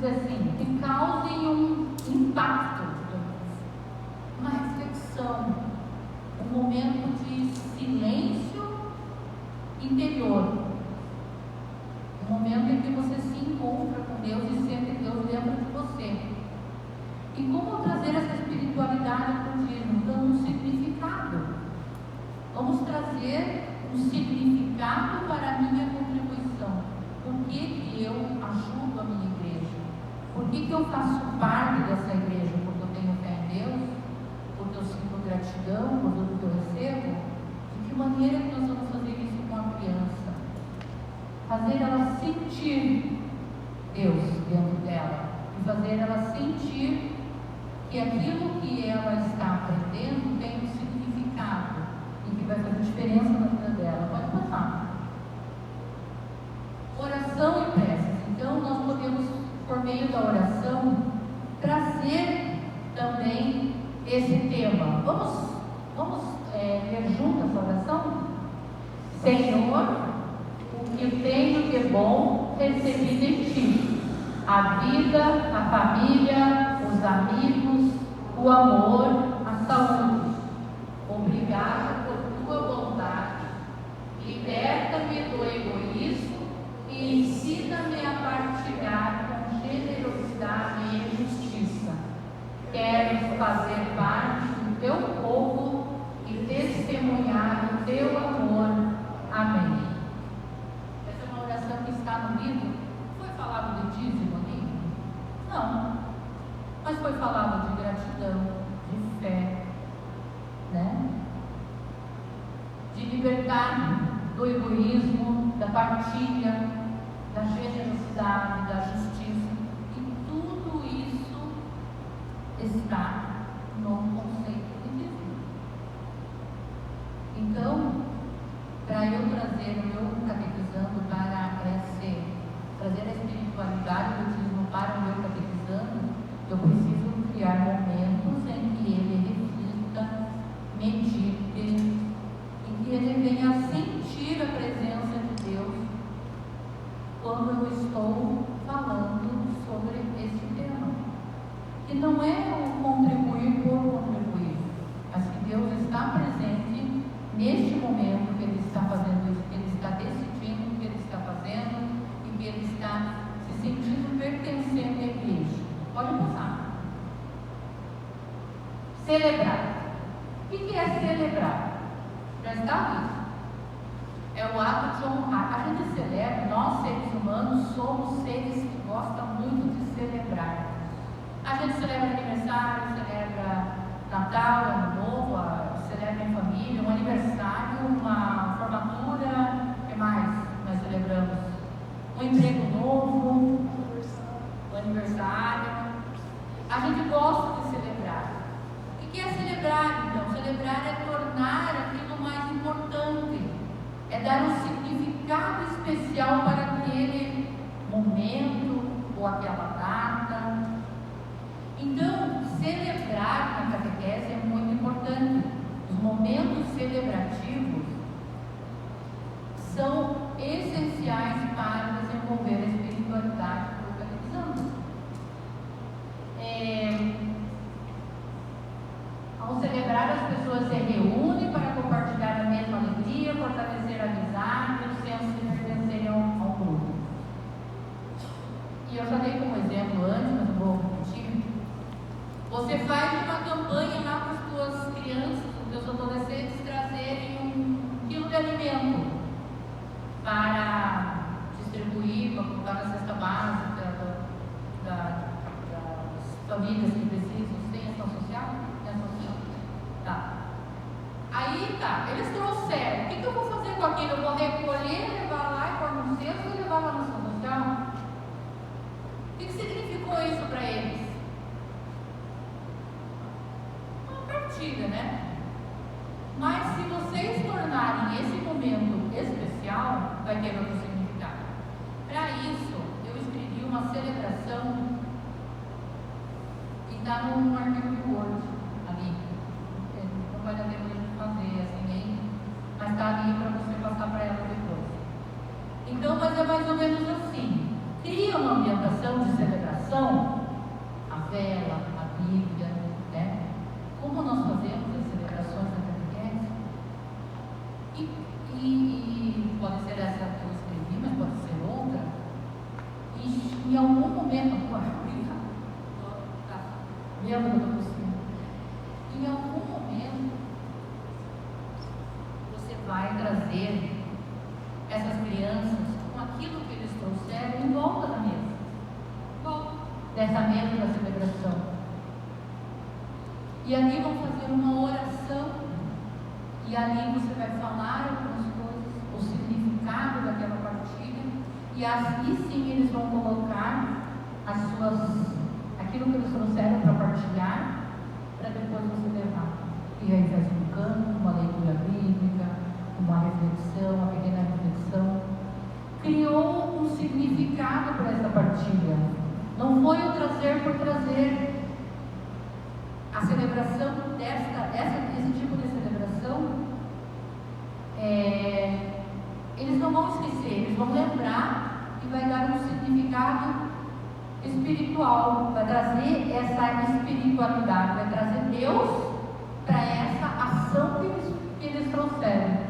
assim, que causem um impacto, uma reflexão, um momento de silêncio interior, um momento em que você se encontra com Deus e sente Deus dentro de você. E como trazer essa espiritualidade para o dízimo? trazer um significado para a minha contribuição. Por que eu ajudo a minha igreja? Por que eu faço parte dessa igreja? Porque eu tenho fé em Deus? Porque eu sinto gratidão por tudo que eu recebo? De que maneira que nós vamos fazer isso com a criança? Fazer ela sentir Deus dentro dela e fazer ela sentir que aquilo que ela está aprendendo tem um significado e que vai fazer diferença na vida dela. Pode passar. Oração e preces. Então nós podemos, por meio da oração, trazer também esse tema. Vamos ler juntos essa oração? Senhor, o que tenho de bom recebi de ti: a vida, a família, os amigos, o amor, a saúde. Obrigado por tua bondade. Liberta-me do egoísmo e ensina-me a partilhar com generosidade e justiça. Quero fazer parte do teu povo e testemunhar o teu amor. Amém. Essa é uma oração que está no livro. Foi falado de dízimo ali? Não. Mas foi falado de gratidão, de fé, né? De libertar do egoísmo, da partilha, da generosidade, da justiça. E tudo isso está no conceito de dízimo. Então, para eu trazer o meu catequizando para trazer a espiritualidade do dízimo para o meu catequizando, eu preciso criar momentos em que ele reflita, medite, em que ele venha a sentir a presença de Deus quando eu estou falando sobre esse tema. Que não é um contribuir por contribuir, mas que Deus está presente neste momento que ele está fazendo isso, que ele está decidindo o que ele está fazendo e que ele está se sentindo pertencente à igreja. Pode passar. Celebrar. O que é celebrar? Já está visto. É o ato de honrar. A gente celebra, nós seres humanos somos seres que gostam muito de celebrar. A gente celebra aniversário, celebra Natal, Ano Novo, celebra em família, um aniversário, uma formatura, o que mais nós celebramos? Um emprego novo, o aniversário. A gente gosta de celebrar. O que é celebrar, então? Celebrar é tornar aquilo mais importante, é dar um significado especial para aquele momento ou aquela data. Então, celebrar na catequese é muito importante. Os momentos celebrativos são essenciais para desenvolver a espiritualidade do catequizando. Ao celebrar, as pessoas se reúnem para compartilhar a mesma alegria, fortalecer a amizade e o senso de pertencer ao grupo. E eu já dei como exemplo antes, mas eu vou repetir. Você faz uma campanha lá para as tuas crianças, os teus adolescentes trazerem 1 quilo de alimento para distribuir, para colocar na cesta básica das famílias que precisam. Tem ação social? Tem ação social? Tá. Aí tá, eles trouxeram. O que eu vou fazer com aquilo? Eu vou recolher, levar lá e pôr no cesto e levar lá na ação social? O que significou isso para eles? Partilha, né? Mas se vocês tornarem esse momento especial, vai ter outro significado. Para isso, eu escrevi uma celebração e está no arquivo de Word ali. Não vai dar tempo de fazer assim nem, mas está ali para você passar para ela depois. Então, mas é mais ou menos assim. Cria uma ambientação de celebração, a vela, a Bíblia, né? Como nós fazemos as celebrações da catequese, e pode ser essa que eu escrevi, mas pode ser outra, e em algum momento, lembra do em algum momento, você vai trazer essas crianças com aquilo que eles trouxeram em volta da mesa, dessa mesa da celebração. E ali vão fazer uma oração, e ali você vai falar algumas coisas, o significado daquela partilha, e assim sim eles vão colocar aquilo que eles trouxeram para partilhar, para depois você levar. E aí faz um canto, uma leitura bíblica, uma reflexão, uma pequena reflexão. Criou um significado para essa partilha. Não foi o trazer por trazer. A celebração esse tipo de celebração, eles não vão esquecer, eles vão lembrar e vai dar um significado espiritual, vai trazer essa espiritualidade, vai trazer Deus para essa ação que eles trouxeram.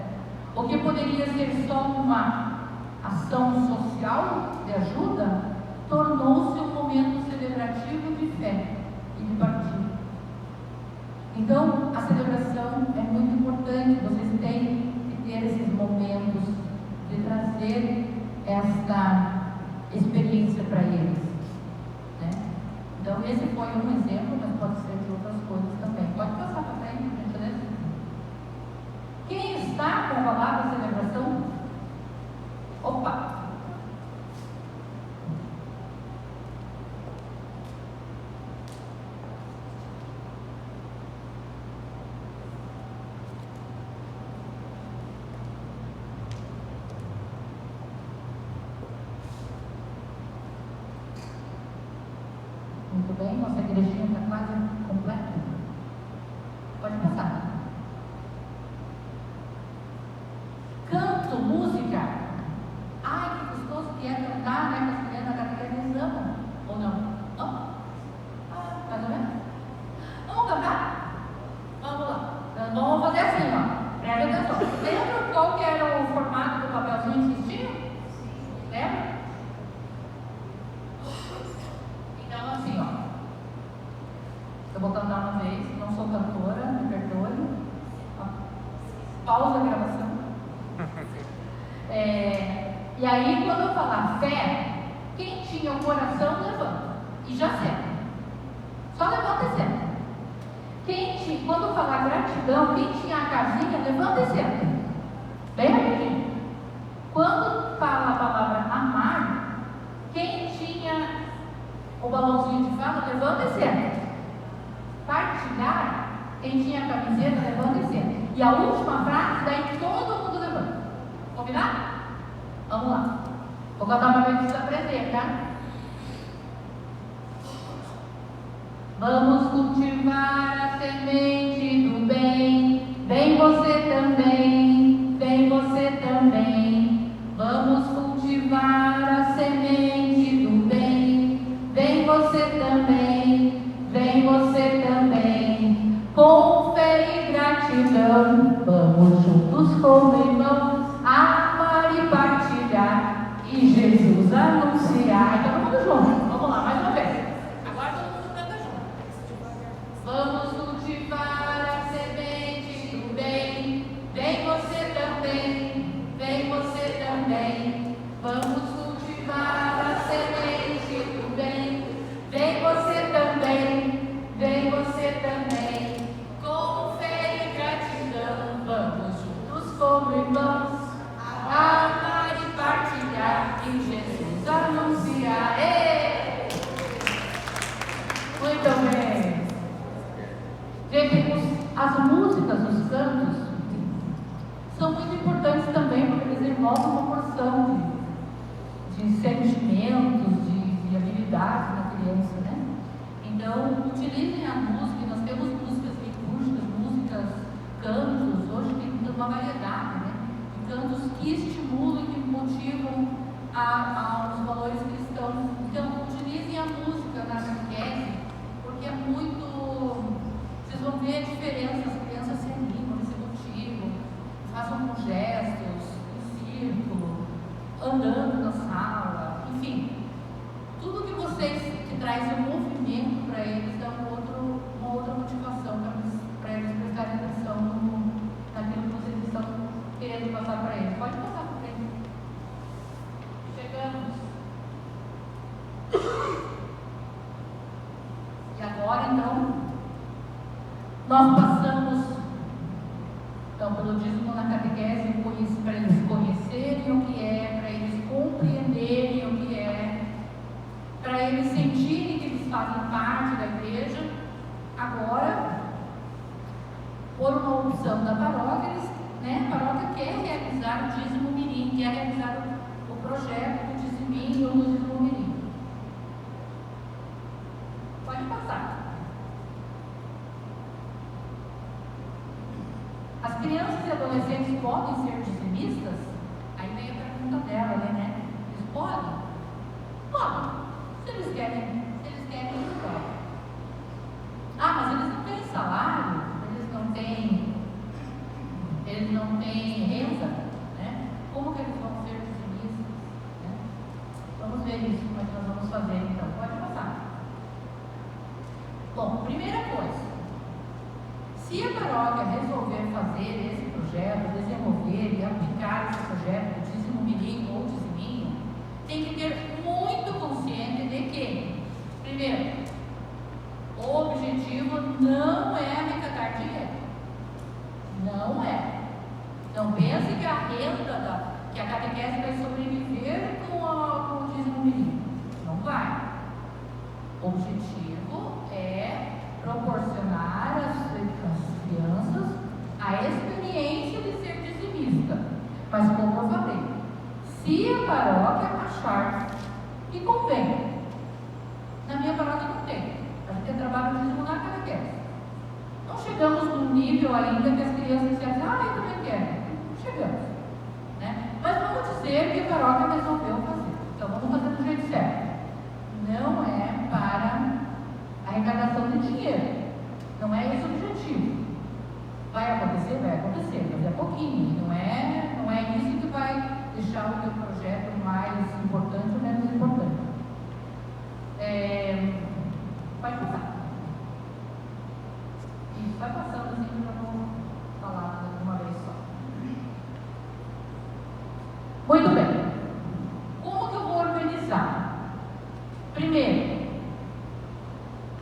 O que poderia ser só uma ação social de ajuda, tornou-se um momento celebrativo de fé e de partilha. Então, a celebração é muito importante, vocês têm que ter esses momentos de trazer esta experiência para eles, né? Então, esse foi um exemplo, mas pode ser de outras coisas também. Pode passar para frente, né? Quem está com a palavra celebração? Opa! Muito bem, nossa igrejinha está quase completa. Pode passar. Canto, música. Ai, que gostoso que é cantar, né? Que as crianças da catequese amam. Ou não? Não? Mais ou menos? Vamos cantar? Vamos lá. Então, vamos fazer assim, ó. Presta atenção. Lembra qual que era o formato do papelzinho que existia? Lembra? Então, assim, ó. Eu vou cantar uma vez, não sou cantora, me perdoe. Pausa a gravação. E aí, quando eu falar fé, quem tinha o coração, levanta. E já senta. Só levanta e senta. Quando eu falar gratidão, quem tinha a casinha, levanta e senta. Bem rapidinho. Quando fala a palavra amar, quem tinha o balãozinho de fala, levanta e senta. Partilhar, quem tinha a camiseta, levanta e senta. E a última frase, daí todo mundo levanta. Combinado? Vamos lá. Vou cantar uma vez que você aprender, tá? Vamos cultivar a semente do bem. Vem você também, vem você também. Vamos cultivar a semente do bem. Vem você também, vem você também. Com fé e gratidão, vamos juntos como irmãos, amar e partilhar e Jesus anunciar. Todo mundo junto. Vamos lá, mais uma vez. Agora todo mundo canta junto. Vamos cultivar a semente do bem. Vem você também, vem você também. Vamos cultivar a semente do bem. Vem você também, vem você também. Com fé e gratidão, vamos juntos como irmãos, amar e partilhar e Jesus anunciar. Ei! Muito bem. Gente, as músicas, os cantos são muito importantes também, porque eles envolvem uma porção de sentimentos, de habilidades da criança, né? Então, utilizem a música. Nós temos músicas litúrgicas, músicas, cantos. Hoje tem uma variedade, né? De cantos que estimulam e que motivam aos valores cristãos. Então, utilizem a música na catequese, porque é muito... Vocês vão ver a diferença. As crianças se animam nesse motivo, façam com gestos, em círculo, andando na sala, enfim. Tudo que traz um movimento para eles dá uma Nós passamos, então, pelo dízimo na catequese, para eles conhecerem o que é, para eles compreenderem o que é, para eles sentirem que eles fazem parte da igreja. Agora, por uma opção da paróquia, a paróquia quer realizar o dízimo mirim, quer realizar o projeto do diziminho ou do dízimo mirim. Pode passar. As crianças e adolescentes podem ser dizimistas? Aí vem a pergunta dela, né? Eles podem? Podem. Se eles querem, eles podem. Ah, mas eles não têm salário, eles não têm renda, né? Como que eles vão ser dizimistas? Né? Vamos ver isso, como é que nós vamos fazer então. Pode passar. Bom, primeira coisa. Se a paróquia resolver fazer esse projeto, desenvolver e aplicar esse projeto do dízimo mirim ou diziminho, tem que ter muito consciente de que, primeiro, o objetivo não é arrecadar dinheiro. Não é. Não pense que a renda, que a catequese vai sobreviver com o dízimo mirim. Não vai. O objetivo é proporcionar às crianças a experiência de ser dizimista. Mas, como eu falei, se a paróquia achar que convém, na minha paróquia não tem. A gente trabalha o dízimo na catequese. Não chegamos num nível ainda que as crianças dizem, eu também quero. Não chegamos. Né? Mas vamos dizer que a paróquia resolveu fazer. Então, vamos fazer do jeito certo. Não é para arrecadação de dinheiro. Não é esse o objetivo. Vai acontecer? Vai acontecer, mas é pouquinho. Não é isso que vai deixar o teu projeto mais importante ou menos importante. Pode passar. Isso, vai passando assim para não falar de uma vez só. Muito bem. Como que eu vou organizar? Primeiro,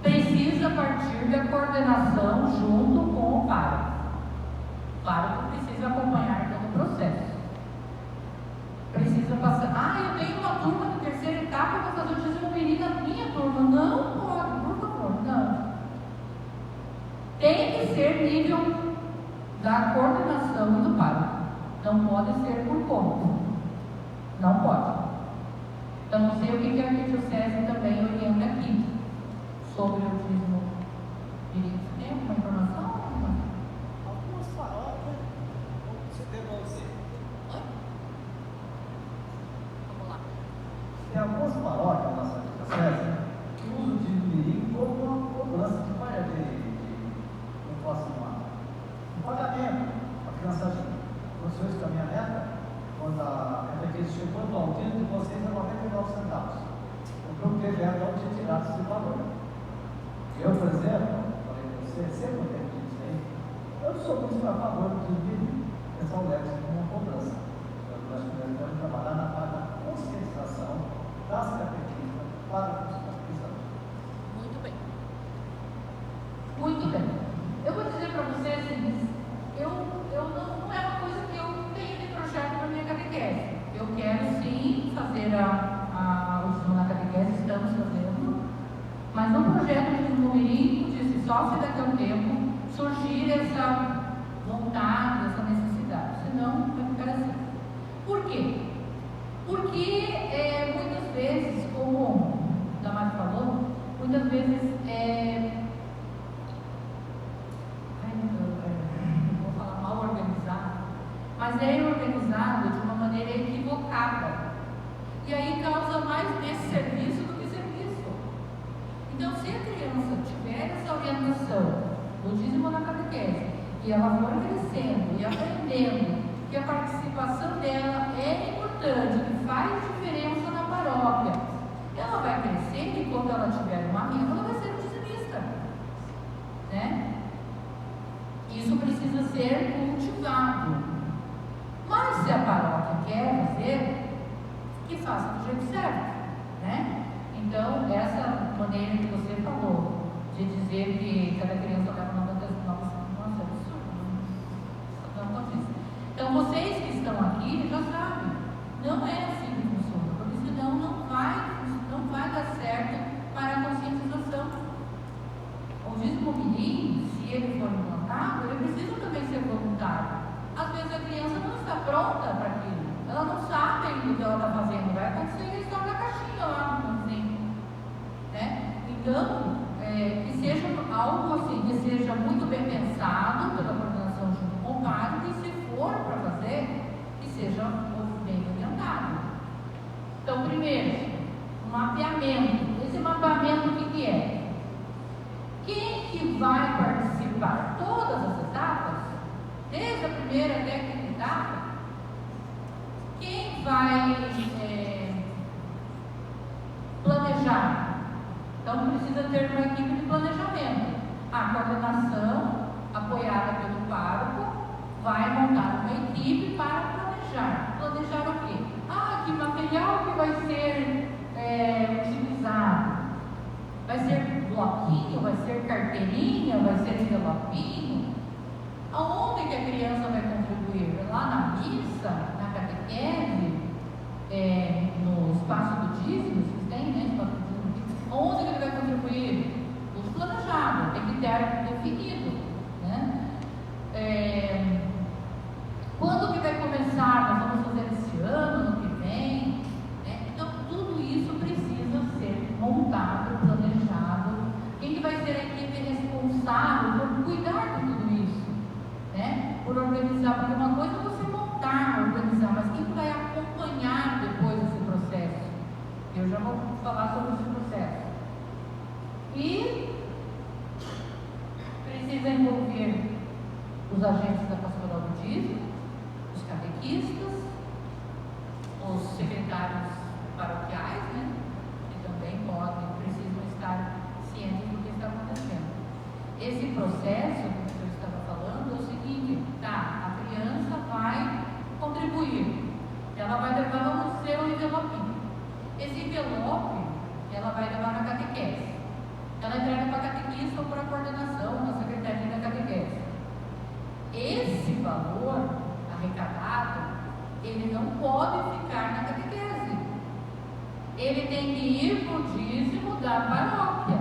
precisa partir da coordenação junto com o pároco. O pároco precisa acompanhar todo o processo. Precisa passar. Eu tenho uma turma de terceira etapa para fazer o dízimo mirim na minha turma. Não pode, por favor, não. Tem que ser nível da coordenação e do pároco. Não pode ser por conta. Não pode. Eu não sei o que a arquidiocese também orienta aqui sobre o dízimo mirim. Tem alguma informação? Algumas paróquias, você tem para você. Vamos lá. Tem algumas paróquias na nossa arquidiocese que usam o dízimo mirim como uma cobrança de um pagamento. A criança começou esse caminho reta, quando a catequese chegou, o dízimo de vocês é 99 centavos. O proprietário dela não tinha tirado esse valor. Eu, por exemplo, falei para você, sempre entendi isso aí. Eu sou muito a favor do dízimo. O pessoal leva isso como uma cobrança. Nós devemos trabalhar na parte da conscientização das catequistas para os cristãos. Muito bem. Muito bem. Eu vou dizer para vocês assim, não é uma coisa que eu tenho de projeto para minha catequese. Eu quero sim fazer o dízimo na catequese, estamos fazendo, mas no projeto de dízimo mirim, disse só se daqui a um tempo surgir essa vontade, essa necessidade, senão vai ficar assim. Por quê? Porque muitas vezes, como o Damar falou, muitas vezes vou falar mal organizado, mas é organizado de uma maneira equivocada. E aí causa mais desserviço do que serviço. Então, se a criança tiver essa orientação do dízimo na catequese, e ela for crescendo e aprendendo que a participação dela é importante, que faz diferença na paróquia, ela vai crescer e quando ela tiver uma renda, ela vai ser dizimista. Né? Isso precisa ser cultivado. Mas se a paróquia quer fazer, que faça do jeito certo. Né? Então, essa maneira que você falou, de dizer que cada criança leva 99 Então, que seja algo assim, que seja muito bem pensado pela coordenação junto com o pároco, e se for para fazer, que seja bem orientado. Então, primeiro, um mapeamento. Esse mapeamento, o que é? Quem que vai participar? Todas as etapas? Desde a primeira até a quinta etapa? Quem vai planejar? Então, precisa ter uma equipe de planejamento. A coordenação, apoiada pelo pároco, vai montar uma equipe para planejar. Planejar o quê? Que material que vai ser utilizado? Vai ser bloquinho? Vai ser carteirinha? Vai ser envelopinho? Aonde que a criança vai contribuir? Lá na missa, na catequese, no espaço do dízimo, vocês têm, né? Espaço do dízimo. Onde que ele vai contribuir? Tudo planejado, tem que ter definido, né? Quando que vai começar? Nós vamos fazer esse ano, no que vem, né? Então, tudo isso precisa ser montado, planejado. Quem que vai ser a equipe responsável por cuidar de tudo isso, né? Por organizar, porque uma coisa é você montar, organizar, mas quem vai acompanhar depois esse processo? Eu já vou falar sobre esse processo. E precisa envolver os agentes da pastoral do dízimo, os catequistas, os secretários paroquiais, né? Que também precisam estar cientes do que está acontecendo. Esse processo que eu estava falando é o seguinte: a criança vai contribuir, ela vai levar, vamos dizer, um envelopinho. Esse envelope, ela vai levar na catequese. Ela entrega para a catequista ou para a coordenação, na secretaria da catequese. Esse valor arrecadado, ele não pode ficar na catequese. Ele tem que ir para o dízimo da paróquia.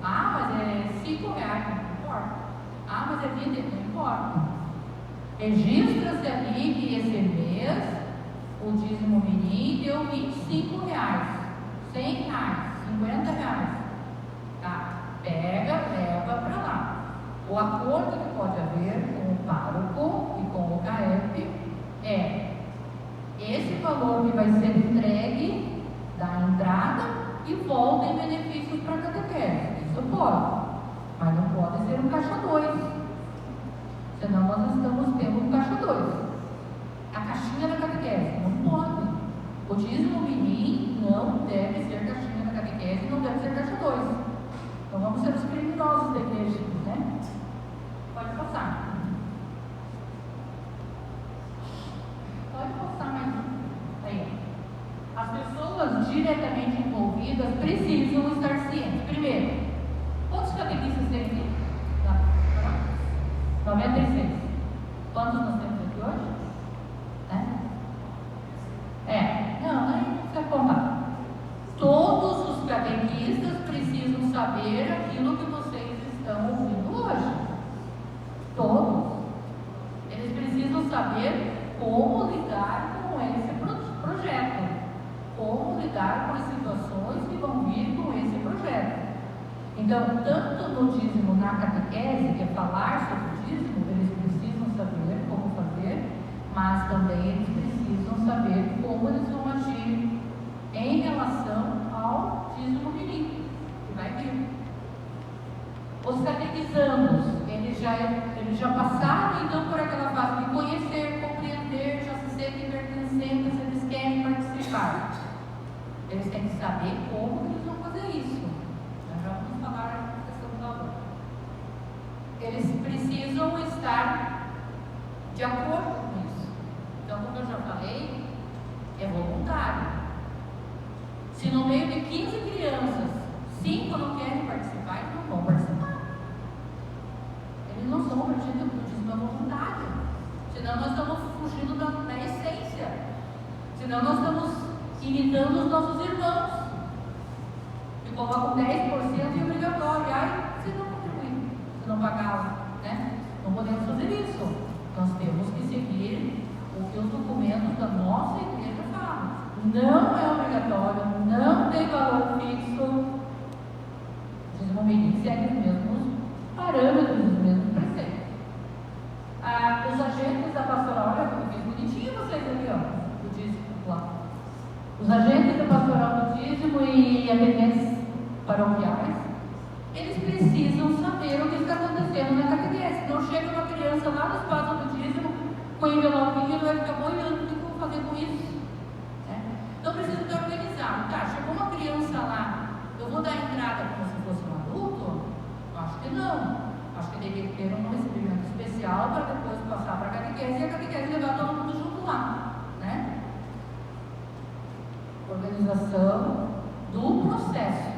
Mas é R$5, não importa. Mas é 20, não importa. Registra-se ali que esse mês o dízimo mirim deu R$25, R$100, R$50. Pega, leva para lá. O acordo que pode haver com o pároco e com o CAEP é esse valor que vai ser entregue da entrada e volta em benefícios para a catequese. Isso pode, mas não pode ser um caixa 2. Senão nós estamos tendo um caixa 2. A caixinha da catequese não pode. O dízimo mirim não deve ser caixinha da catequese, não deve ser caixa 2. Então vamos ser os criminosos da igreja, né? Pode passar. Pode passar mais um. Aí. As pessoas diretamente envolvidas precisam estar cientes. Primeiro, quantos catequistas tem aqui? 96. Quantos nós temos aqui hoje? Não precisa contar. Todos os catequistas precisam saber aquilo que vocês estão ouvindo hoje. Todos. Eles precisam saber como lidar com esse projeto. Como lidar com as situações que vão vir com esse projeto. Então, tanto no dízimo, na catequese, que é falar sobre o dízimo, eles precisam saber como fazer, mas também eles precisam saber como eles vão agir em relação ao dízimo mirim, que vai vir. Os catequizandos, eles já passaram então por aquela fase de conhecer, compreender, já se sentem pertencentes, eles querem participar. Eles têm que saber como eles vão fazer isso. Nós já vamos falar da questão do valor. Eles precisam estar de acordo com isso. Então, como eu já falei, é voluntário. Se no meio de 15 crianças, 5 não querem participar, eles não vão participar. Eles não são objetivos do dízimo voluntário. Senão nós estamos fugindo da essência. Senão nós estamos imitando os nossos irmãos. E colocam 10% e obrigatório. Se não contribuir, se não pagar, né? Não podemos fazer isso. Nós temos que seguir o que os documentos da nossa igreja falam. Não é obrigatório, não tem valor fixo. paroquiais, eles precisam saber o que está acontecendo na catequese. Não chega uma criança lá no espaço do dízimo com envelopinho e vai ficar boiando, o que eu vou fazer com isso? Então precisa estar organizado. Tá, chegou uma criança lá, eu vou dar entrada como se fosse um adulto? Acho que não. Acho que deveria ter um recebimento especial para depois passar para a catequese e a catequese levar todo mundo junto lá, né? Organização do processo,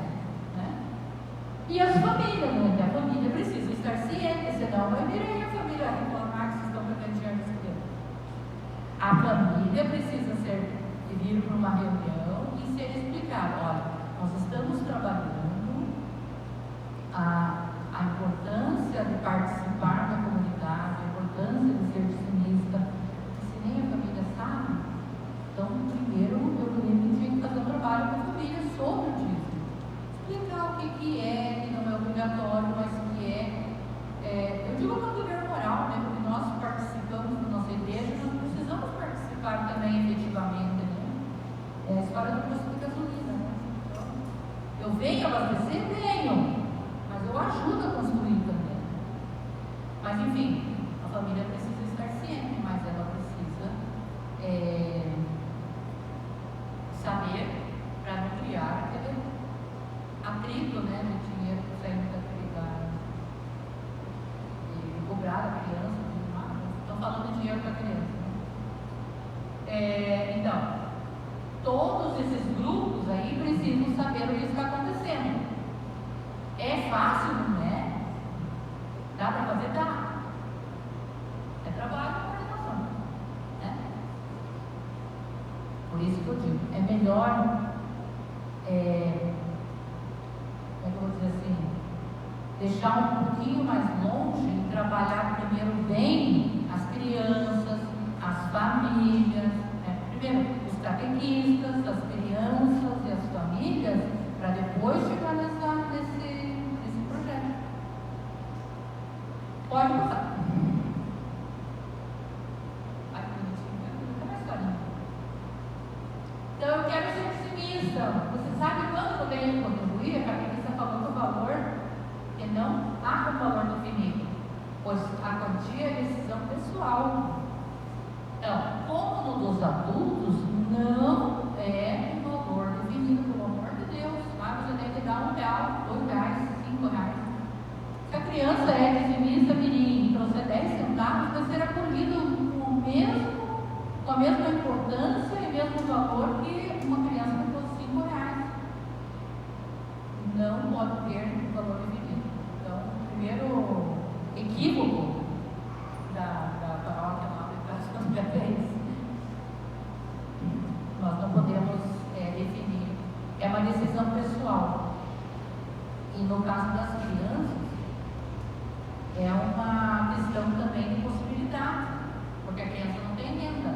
né? E as famílias, né? A família precisa estar ciente, senão vai vir aí a família reclamar que vocês estão pretendiando as crianças. A família precisa vir para uma reunião e ser explicado: olha, nós estamos trabalhando a importância de participar da comunidade, a importância de ser dizimista. Se nem a família sabe, então primeiro eu tinha que fazer um trabalho com a família sobre o dízimo, explicar o que é, que não é obrigatório, mas que eu digo uma dever moral, né? Porque nós participamos da nossa igreja, nós precisamos participar também efetivamente, né? É a história do posto de gasolina, né? Então, eu venho abastecer? Venho, mas eu ajudo a construir também. Mas enfim, a família precisa estar ciente, mas ela precisa saber para não criar aquele atrito, né, de dinheiro saindo e cobrar a criança, tudo mais. Estão falando de dinheiro para a criança, né? Então, todos esses grupos aí precisam saber o que está acontecendo. É fácil, não é? Dá para fazer? Dá. É trabalho com coordenação, né? Por isso que eu digo, é melhor, como é que eu vou dizer assim, deixar um pouquinho mais longe e trabalhar primeiro bem as crianças, as famílias, né? Primeiro os catequistas, as crianças e as famílias, para depois chegar nesse projeto. Pode passar. Ai, que bonitinho, nunca mais carinho. Então eu quero ser dizimista. Você sabe quanto eu tenho que contribuir? A catequista falou do valor que não há um valor definido, pois a quantia é decisão pessoal. Então, como no dos adultos, não é um valor definido, pelo amor de Deus. Lá você tem que dar R$1, R$2, R$5. Se a criança é dizimista mirim e trouxer 10 centavos, vai ser acolhido com a mesma importância e mesmo valor que uma criança que trouxe R$5. Não pode ter um valor definido. Então, o primeiro equívoco da paróquia lá é isso. Nós não podemos definir. É uma decisão pessoal. E no caso das crianças, é uma questão também de possibilidade, porque a criança não tem renda.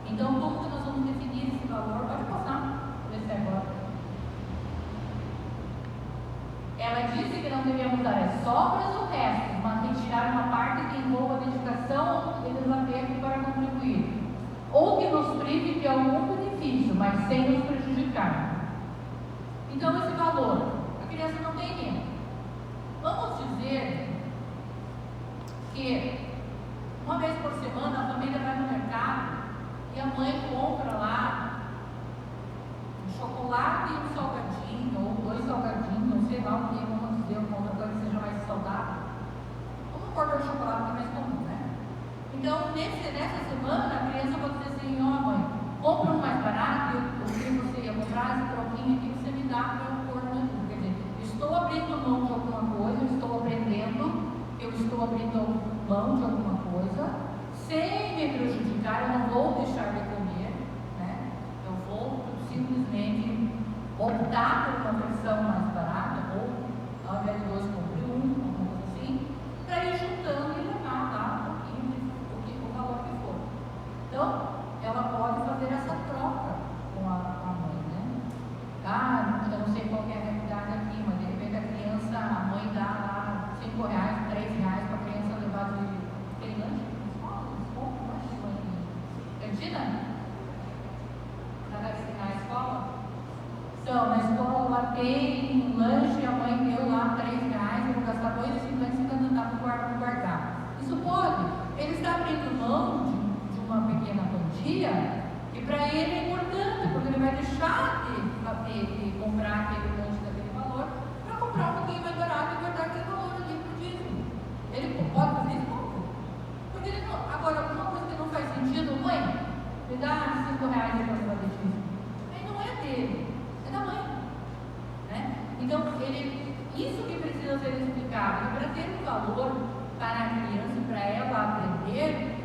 Então, como que nós vamos definir esse valor? Pode passar, ver se é agora. Ela disse que não devemos dar as sobras ou restos, mas retirar uma parte que envolva a dedicação e desapego para contribuir, ou que nos prive de algum benefício, mas sem nos prejudicar. Então, esse valor, a criança não tem renda. Vamos dizer que uma vez por semana a família vai no mercado e a mãe compra lá um chocolate e um salgadinho, ou 2 salgadinhos, não sei lá o que, vamos dizer, uma outra coisa que seja mais saudável. Vamos cortar o chocolate que é mais comum, né? Então, nessa semana, a criança pode dizer assim: ó, mãe, compra um mais barato, o que você ia comprar, esse troquinho aqui você me dá para eu pôr no meu. Quer dizer, estou abrindo mão de alguma coisa, estou aprendendo, eu estou abrindo mão de alguma coisa, sem me prejudicar, eu não vou deixar de comer, né? Eu vou simplesmente optar por uma versão mais barata, ou ao invés de 2 compre 1, alguma coisa assim, para ir juntando e levar lá o valor que for. Então, ela pode fazer essa troca com a mãe, né? Ah, eu não sei qual é a realidade aqui, mas de repente a criança, a mãe dá lá R$5, R$3 para a criança levar de lanche na escola, cantina? Na escola? Então, na escola lá tem dizia que para ele é importante, porque ele vai deixar de comprar aquele monte daquele valor para comprar um pouquinho mais barato e guardar aquele valor ali para o dízimo. Ele pode fazer isso? Porque ele não, agora, uma coisa que não faz sentido, mãe, me dá R$5 aí para levar de dízimo. Aí não é dele, é da mãe. Né? Então, isso que precisa ser explicado, que para ter um valor para a criança, para ela aprender,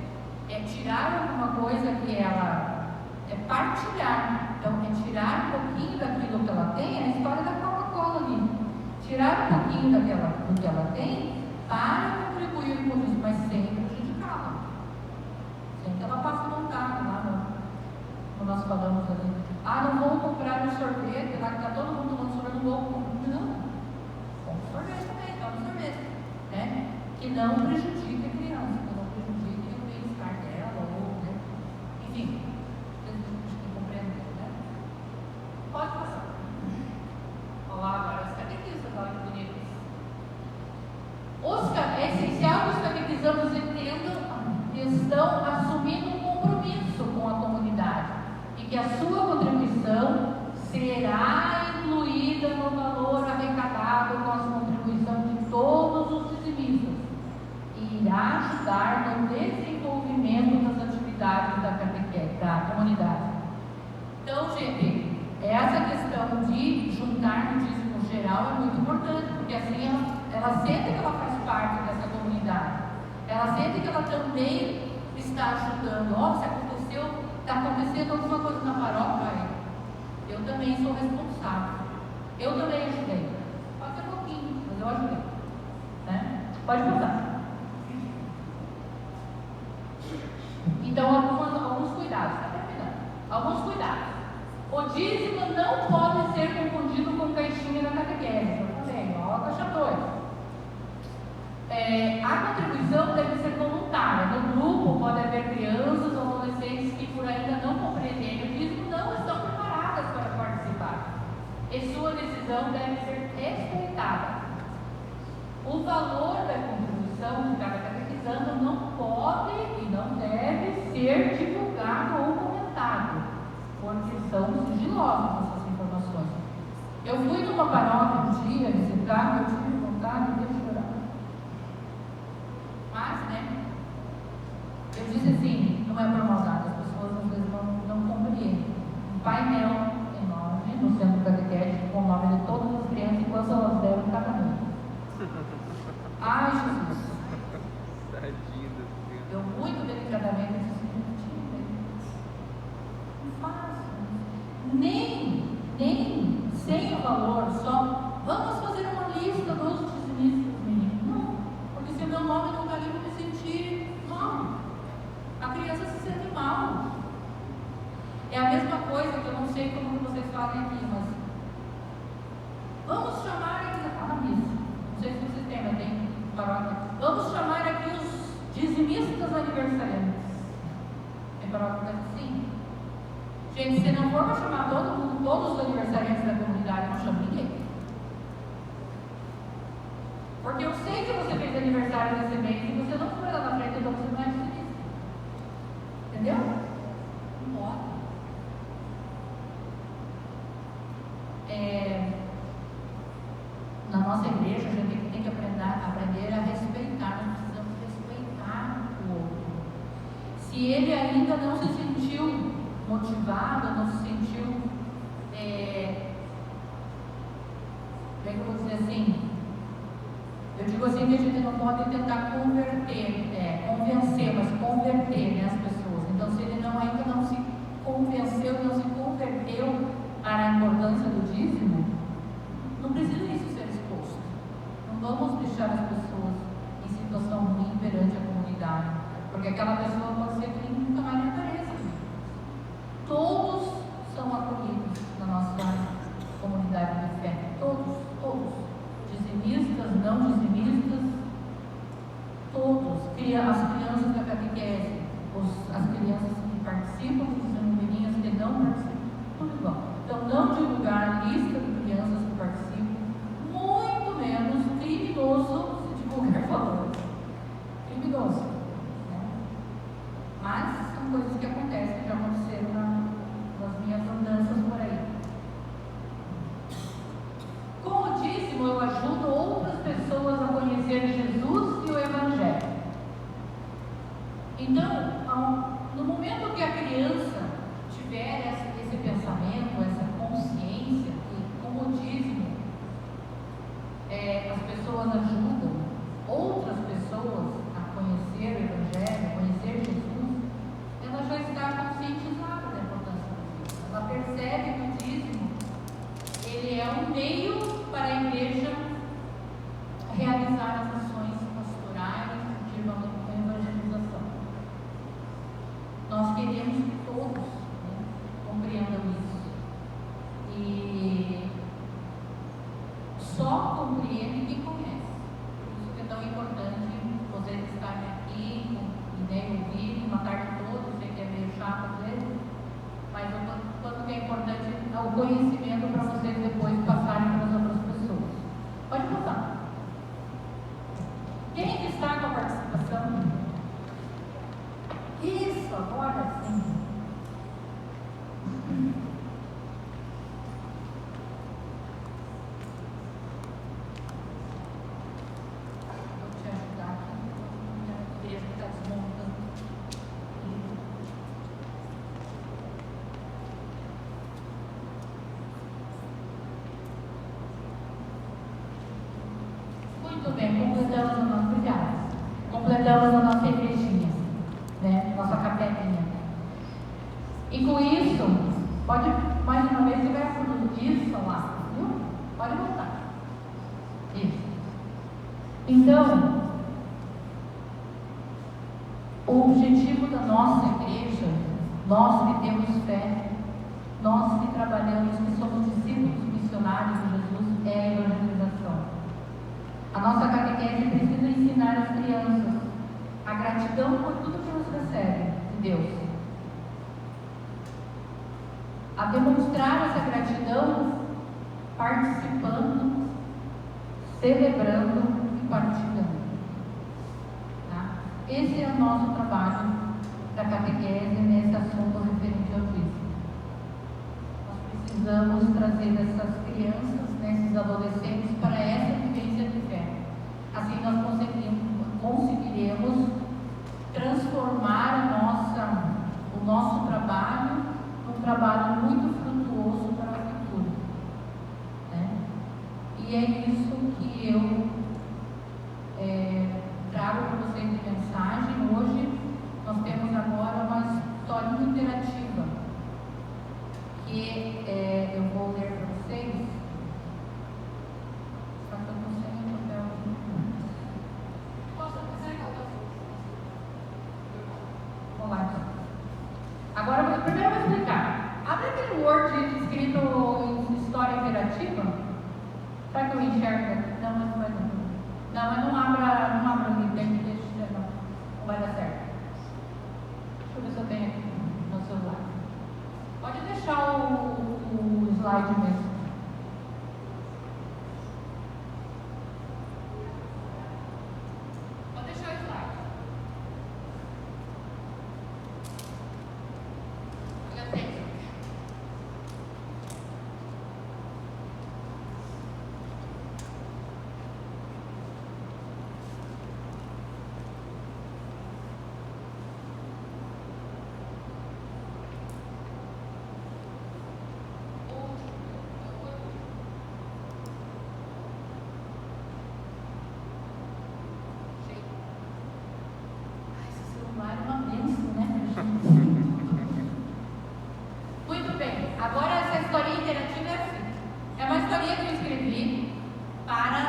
é tirar alguma coisa que ela é partilhar. Então, é tirar um pouquinho daquilo que ela tem, é a história da Coca-Cola ali. Tirar um pouquinho do que ela tem para contribuir com isso, mas sem prejudicá-la. Sem que ela passe vontade lá como nós falamos ali. Não vou comprar um sorvete, lá que está todo mundo tomando sorvete, não vou comprar. Não. Compre sorvete também, toma sorvete. Né? Que não prejudique a criança, que não prejudique o bem-estar dela, ou, né? Enfim, vocês compreendem, né? Pode passar. Olha lá agora, os catequistas, olha que bonitos. É essencial que os catequizandos entendam que estão assumindo um compromisso com a comunidade e que a sua contribuição será incluída no valor arrecadado com a contribuição de todos os dizimistas e irá ajudar no desenvolvimento das atividades da comunidade. Então, gente, essa questão de juntar no dízimo geral é muito importante, porque assim ela sente que ela faz parte dessa comunidade, ela sente que ela também está ajudando. Se está acontecendo alguma coisa na paróquia, eu também sou responsável, eu também ajudei, pode ser um pouquinho, mas eu ajudei, né? Pode passar. Então, alguns cuidados, está terminando. Alguns cuidados. O dízimo não pode ser confundido com caixinha na catequese. Eu falei, ó, caixa 2. A contribuição deve ser voluntária. No grupo pode haver crianças ou adolescentes que por ainda não compreenderem o dízimo não estão preparadas para participar. E sua decisão deve ser respeitada. O valor da contribuição de cada catequizando não pode e não deve ser divulgado ou comentado, porque são sigilosas essas informações. Eu fui numa paróquia um dia visitar, eu tive vontade de chorar. Mas, né, eu disse assim, não é por maldade, as pessoas às vezes não compreendem. Um painel enorme no centro catequético com o nome de todas as crianças e quantas elas deram em cada um. Ai, Jesus! Eu muito delicadamente disse, não faço. Nem sem o valor, só vamos fazer uma lista dos dizimistas, menino. Não, porque se o meu nome não está ali, eu vou me sentir mal. A criança se sente mal. É a mesma coisa que eu não sei como vocês fazem aqui, mas vamos chamar aqui na missa. Não sei se vocês têm, mas tem paróquia. Vamos chamar aqui os dizimistas aniversariantes. Tem paróquia assim? Gente, se não for para chamar todo mundo, todos os aniversariantes da comunidade, não chama ninguém. Porque eu sei que você fez aniversário nesse mês e você não foi lá na frente, então você não é dizimista. Entendeu? Não pode. Na nossa igreja, a gente tem que aprender a respeitar, nós precisamos respeitar o outro. Se ele ainda não se sentiu motivado, não se sentiu, como é que eu vou dizer assim? Eu digo assim que a gente não pode tentar convencer, mas converter, né, as pessoas. Então, se ele ainda não se convenceu, não se converteu para a importância do dízimo, não precisa isso ser exposto. Não vamos deixar as pessoas em situação ruim perante a comunidade, porque aquela pessoa pode ser que nunca mais lhe apareça. Todos são acolhidos na nossa comunidade de fé. Todos. Dizimistas, não dizimistas, todos. As crianças da catequese, as crianças que participam, os menininhos que não participam, tudo igual. Então, não divulgar a lista de crianças que participam, muito menos criminoso se divulgar valores. Criminoso. Né? Mas são coisas que acontecem, que já Então, no momento que a criança tiver esse pensamento, essa consciência, que como o dízimo, as pessoas ajudam outras pessoas a conhecer o Evangelho, a conhecer Jesus, ela já está conscientizada da importância do dízimo. Ela percebe que o dízimo, ele é um meio para a igreja realizar as ações pastorais de evangelização. Nós queremos que todos compreendam isso. E só compreende quem conhece. Por isso que é tão importante vocês estarem aqui e ouvir uma tarde toda. Eu sei que é meio chato às vezes, mas o quanto que é importante o conhecimento para vocês depois passarem para as outras pessoas. Pode passar. Quem que está com a participação? Isso, agora sim. Vou te ajudar aqui. A igreja está desmontando. Muito bem, completamos a nossa igrejinha, né? Nossa capelinha. E com isso, pode mais uma vez, se tiver tudo isso lá, viu? Pode voltar. Isso. Então, o objetivo da nossa igreja, nós que temos fé, nós que trabalhamos, que somos discípulos missionários de Jesus, é a evangelização. A nossa catequese precisa ensinar as crianças a gratidão por tudo que elas recebem de Deus. A demonstrar essa gratidão participando, celebrando e partilhando. Tá? Esse é o nosso trabalho da catequese nesse assunto referente ao dízimo. Nós precisamos trazer essas crianças, esses adolescentes, para essa vivência de fé. Assim nós conseguiremos transformar o nosso trabalho num trabalho muito frutuoso para o futuro. Né? E é isso que eu trago para vocês de mensagem. Hoje nós temos agora uma história interativa que eu vou ler para vocês. Só que eu não sei o papel aqui. Vamos lá. Agora, primeiro eu vou explicar. Abre aquele Word escrito em história interativa. Será que eu enxergo? Não, mas não vai não. Não, mas não abra o livro, não vai dar certo. Deixa eu ver se eu tenho aqui no celular. Pode deixar o slide mesmo. Pode deixar o slide. Olha, tem. Muito bem, agora essa historinha interativa é assim. É uma historinha que eu escrevi para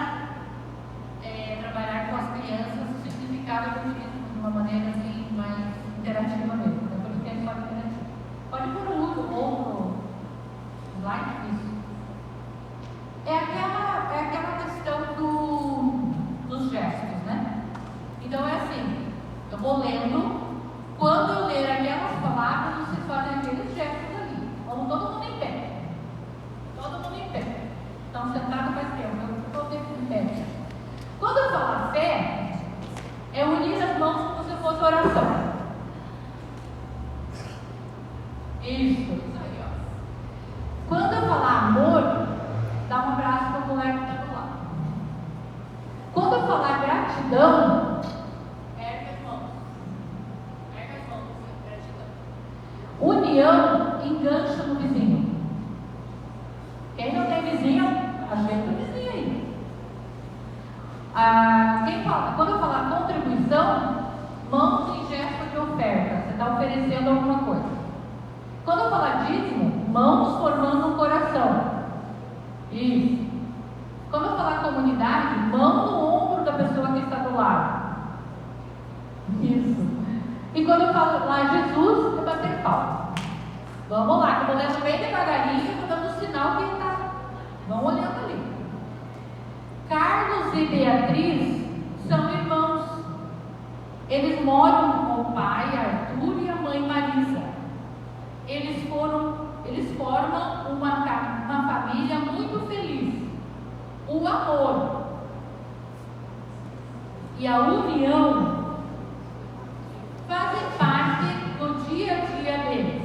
trabalhar com as crianças o significado do dízimo de uma maneira assim, mais interativa mesmo. É por isso que é história interativa. Pode pôr um outro slide disso. É aquela questão dos gestos, né? Então é assim, eu vou lendo. Quando eu ler aquelas palavras, vocês fazem aqueles gestos ali. Vamos todo mundo em pé. Todo mundo em pé. Estão sentados faz tempo, eu estou sempre em pé. Quando eu falar fé, é unir as mãos como se fosse oração. Isso aí, ó. Quando eu falar amor, dá um abraço para o moleque que está do lado. Quando eu falar gratidão, ergue as mãos. engancha no vizinho. Quem não tem vizinho, ajeita o vizinho aí. Quando eu falar contribuição, mãos em gesto de oferta. Você está oferecendo alguma coisa. Quando eu falar dízimo, mãos formando um coração. Isso. Quando eu falar comunidade, mão no ombro da pessoa que está do lado. Isso. E quando eu falo lá Jesus, é bater palma. Vamos lá, que eu vou lendo bem devagarinho e vou dando sinal que está. Vão olhando ali. Carlos e Beatriz são irmãos. Eles moram com o pai Arthur e a mãe Marisa. Eles formam uma família muito feliz. O amor e a união fazem parte do dia a dia deles.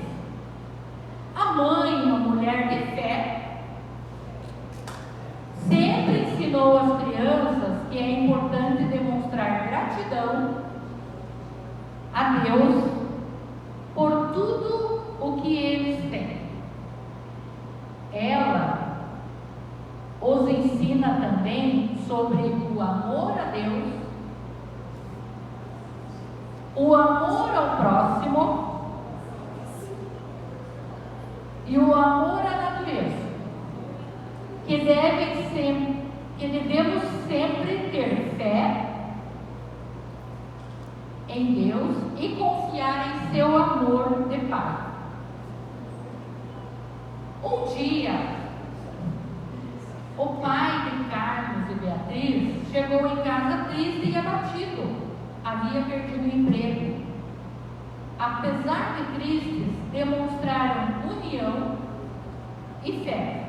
A mãe, uma mulher de fé, sempre ensinou às crianças que é importante demonstrar gratidão a Deus por tudo o que eles têm. Ela os ensina também sobre o amor a Deus, o amor ao próximo e o amor à natureza, que devemos sempre ter fé em Deus e confiar em seu amor de Pai. Um dia, o pai de Carlos e Beatriz chegou em casa triste e abatido. Havia perdido o emprego. Apesar de tristes, demonstraram união e fé.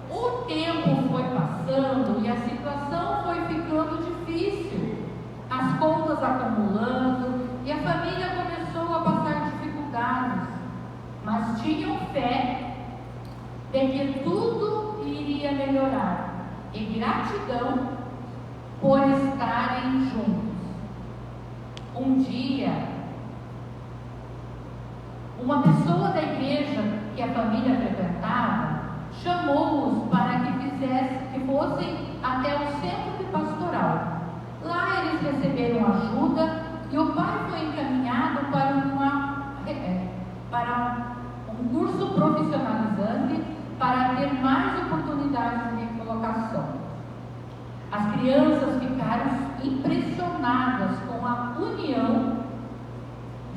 O tempo foi passando e a situação foi ficando difícil. As contas acumulando e a família começou a passar dificuldades. Mas tinham fé de que tudo iria melhorar e gratidão por estarem juntos. Um dia, uma pessoa da igreja que a família frequentava chamou-os para que fossem até o centro de pastoral. Lá eles receberam ajuda e o pai foi encaminhado para um curso profissionalizante para ter mais oportunidades de colocação. As crianças ficaram impressionadas com a união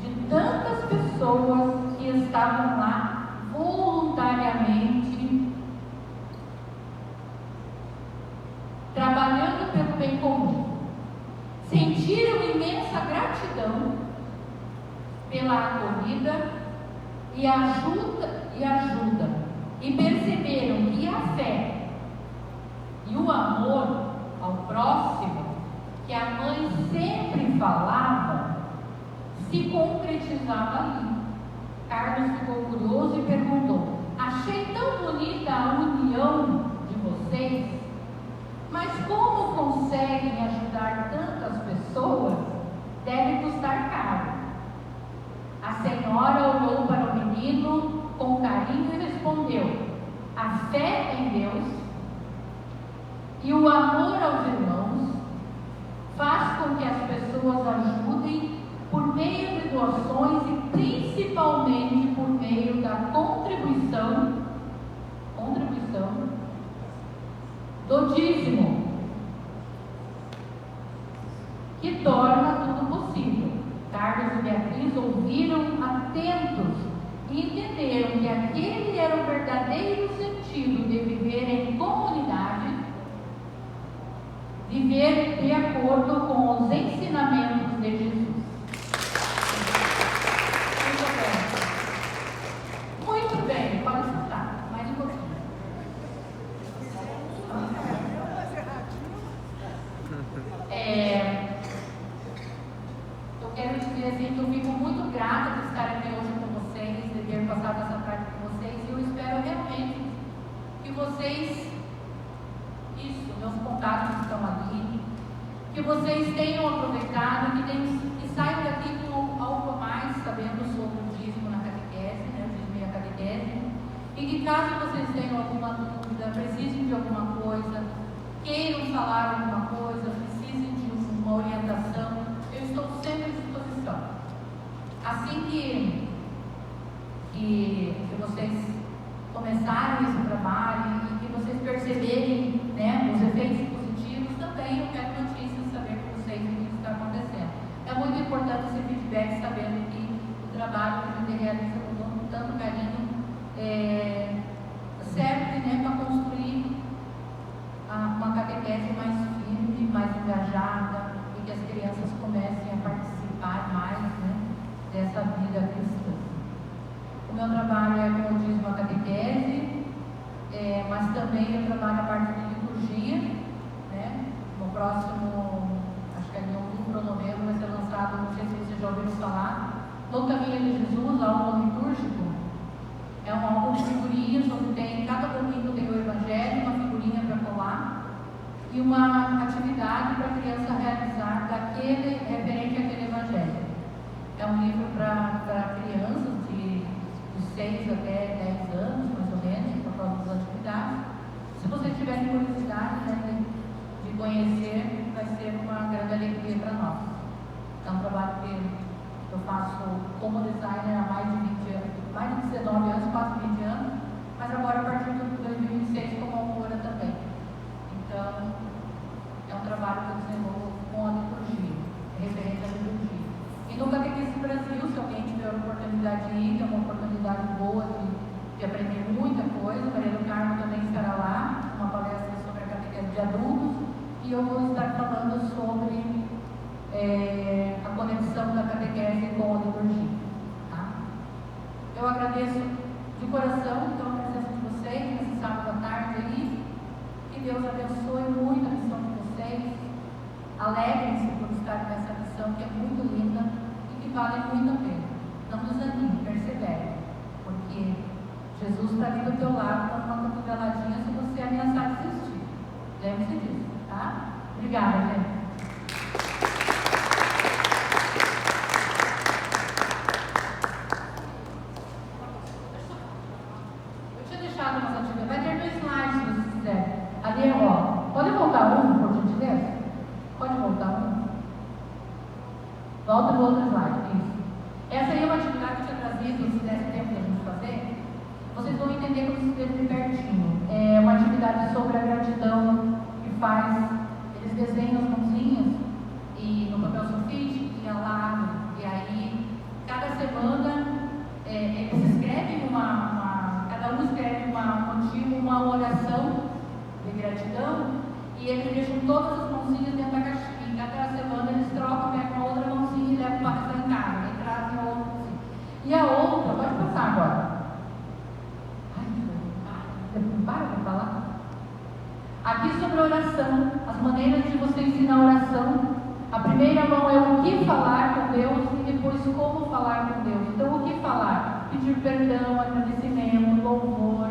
de tantas pessoas que estavam lá voluntariamente trabalhando pelo bem comum. Sentiram imensa gratidão pela acolhida e ajuda, e perceberam que a fé e o amor ao próximo, que a mãe sempre falava, se concretizava ali. Carlos ficou curioso e perguntou: achei tão bonita a união de vocês, mas como conseguem ajudar tantas pessoas? Deve custar caro. A senhora olhou para o menino com carinho e respondeu: a fé em Deus e o amor aos irmãos faz com que as pessoas ajudem por meio de doações e principalmente por meio da contribuição do dízimo, que torna tudo possível. Carlos e Beatriz ouviram atentos e entenderam que aquele era o verdadeiro sentido de viver em comunidade, viver de acordo com os ensinamentos de Jesus. Muito bem, pode escutar, mais um pouquinho. Eu quero dizer assim que eu fico muito grata de estar aqui hoje com vocês, de ter passado essa tarde com vocês, e eu espero realmente que vocês, meus contatos estão ali, que vocês tenham aproveitado, que saiam daqui com algo a mais, sabendo sobre E caso vocês tenham alguma dúvida, precisem de alguma coisa, queiram falar alguma coisa, precisem de uma orientação, eu estou sempre à disposição. Assim que vocês começarem esse trabalho e que vocês perceberem, né, os efeitos positivos, também eu quero notícias, saber com vocês o que está acontecendo. É muito importante esse feedback, sabendo que o trabalho que a gente realiza com tanto carinho serve, né, para construir uma catequese mais firme, mais engajada, e que as crianças comecem a participar mais, né, dessa vida cristã. O meu trabalho é, como eu disse, uma catequese, mas também eu trabalho a parte de liturgia, né? No próximo, acho que é em outubro ou novembro, vai ser lançado, não sei se vocês já ouviram falar, No Caminho de Jesus, álbum litúrgico. É um álbum de figurinhas, onde tem, cada domingo tem o Evangelho, uma figurinha para colar, e uma atividade para a criança realizar referente àquele Evangelho. É um livro para crianças de 6 até 10 anos, mais ou menos, por causa das atividades. Se vocês tiverem curiosidade, né, de conhecer, vai ser uma grande alegria para nós. É um trabalho que eu faço como designer há mais de 20 anos, mais de 19 anos, quase 20 anos, mas agora a partir de 2026 como autora também. Então, é um trabalho que eu desenvolvo com a liturgia, referente à liturgia. E no Catequese Brasil, se alguém tiver a oportunidade de ir, que é uma oportunidade boa de aprender muita coisa, Maria do Carmo também estará lá, uma palestra sobre a catequese de adultos, e eu vou estar falando sobre a conexão da catequese com a liturgia. Tá? Eu agradeço de coração, então, a presença de vocês nesse sábado à tarde aí. Que Deus abençoe muito a missão de vocês. Alegrem-se por estar nessa missão que é muito linda e que vale muito a pena. Não desanime, persevere, porque Jesus está ali do teu lado, dando uma cotoveladinha se você ameaçar desistir. Lembre-se disso, tá? Obrigada, gente. Eu tinha deixado umas atividades, vai ter 2 slides se vocês quiserem. Ali, ó, pode voltar um, por gentileza? Pode voltar um? Volta no outro slide, isso. Essa aí é uma atividade que eu tinha trazido, se desse tempo de a gente fazer, vocês vão entender como se vê pertinho. É uma atividade sobre a gratidão que faz, eles desenham as mãozinhas e no papel sulfite, e lá, e aí, cada semana, eles escrevem cada um escreve um motivo, uma oração de gratidão, e eles deixam todas as mãozinhas dentro da caixinha. E cada semana eles trocam, pegam uma outra mãozinha e levam para em casa, e trazem a outra mãozinha. E a outra, pode passar agora. Ai, para de falar. Aqui sobre a oração, as maneiras de você ensinar a oração. A primeira mão é o que falar com Deus e depois como falar com Deus. Então, o que falar? Pedir perdão, agradecimento, louvor,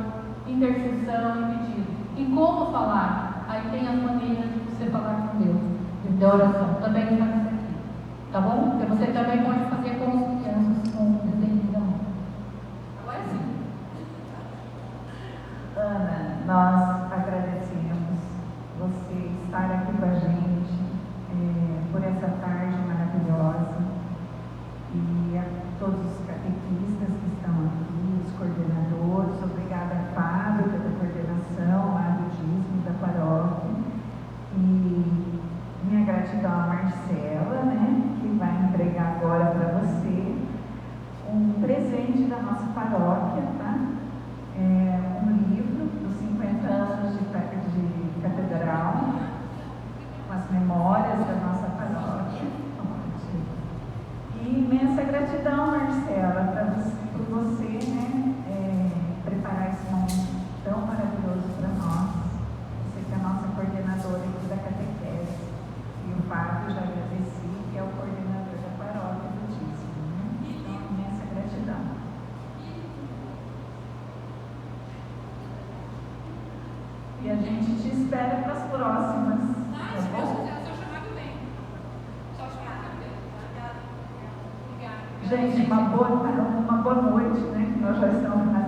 intercessão e pedido. E como falar? Aí tem as maneiras de você falar com Deus, de oração. Também está isso aqui. Tá bom? Porque você também pode fazer com as crianças, com o desenho da mão. Agora sim. Ana, nós agradecemos você estar aqui com a gente por essa tarde maravilhosa, e a todos os catequistas que estão aqui, os coordenadores. Obrigada, Fábio, pela coordenação lá do dízimo da paróquia, e minha gratidão à Marcela, né, que vai entregar agora para você um presente da nossa paróquia, tá? Um livro dos 50 anos de catedral, com as memórias da nossa paróquia. E imensa gratidão, Marcela, por você, né, preparar esse momento tão maravilhoso para nós. Você que é a nossa coordenadora aqui da catequese, e o Fábio, já agradeci, que é o coordenador da paróquia do dízimo, né? Então, imensa gratidão. E a gente te espera para as próximas. Se Deus quiser, o seu chamado vem. Só chamado vem. Obrigada. Gente, uma boa noite, né? Nós já estamos na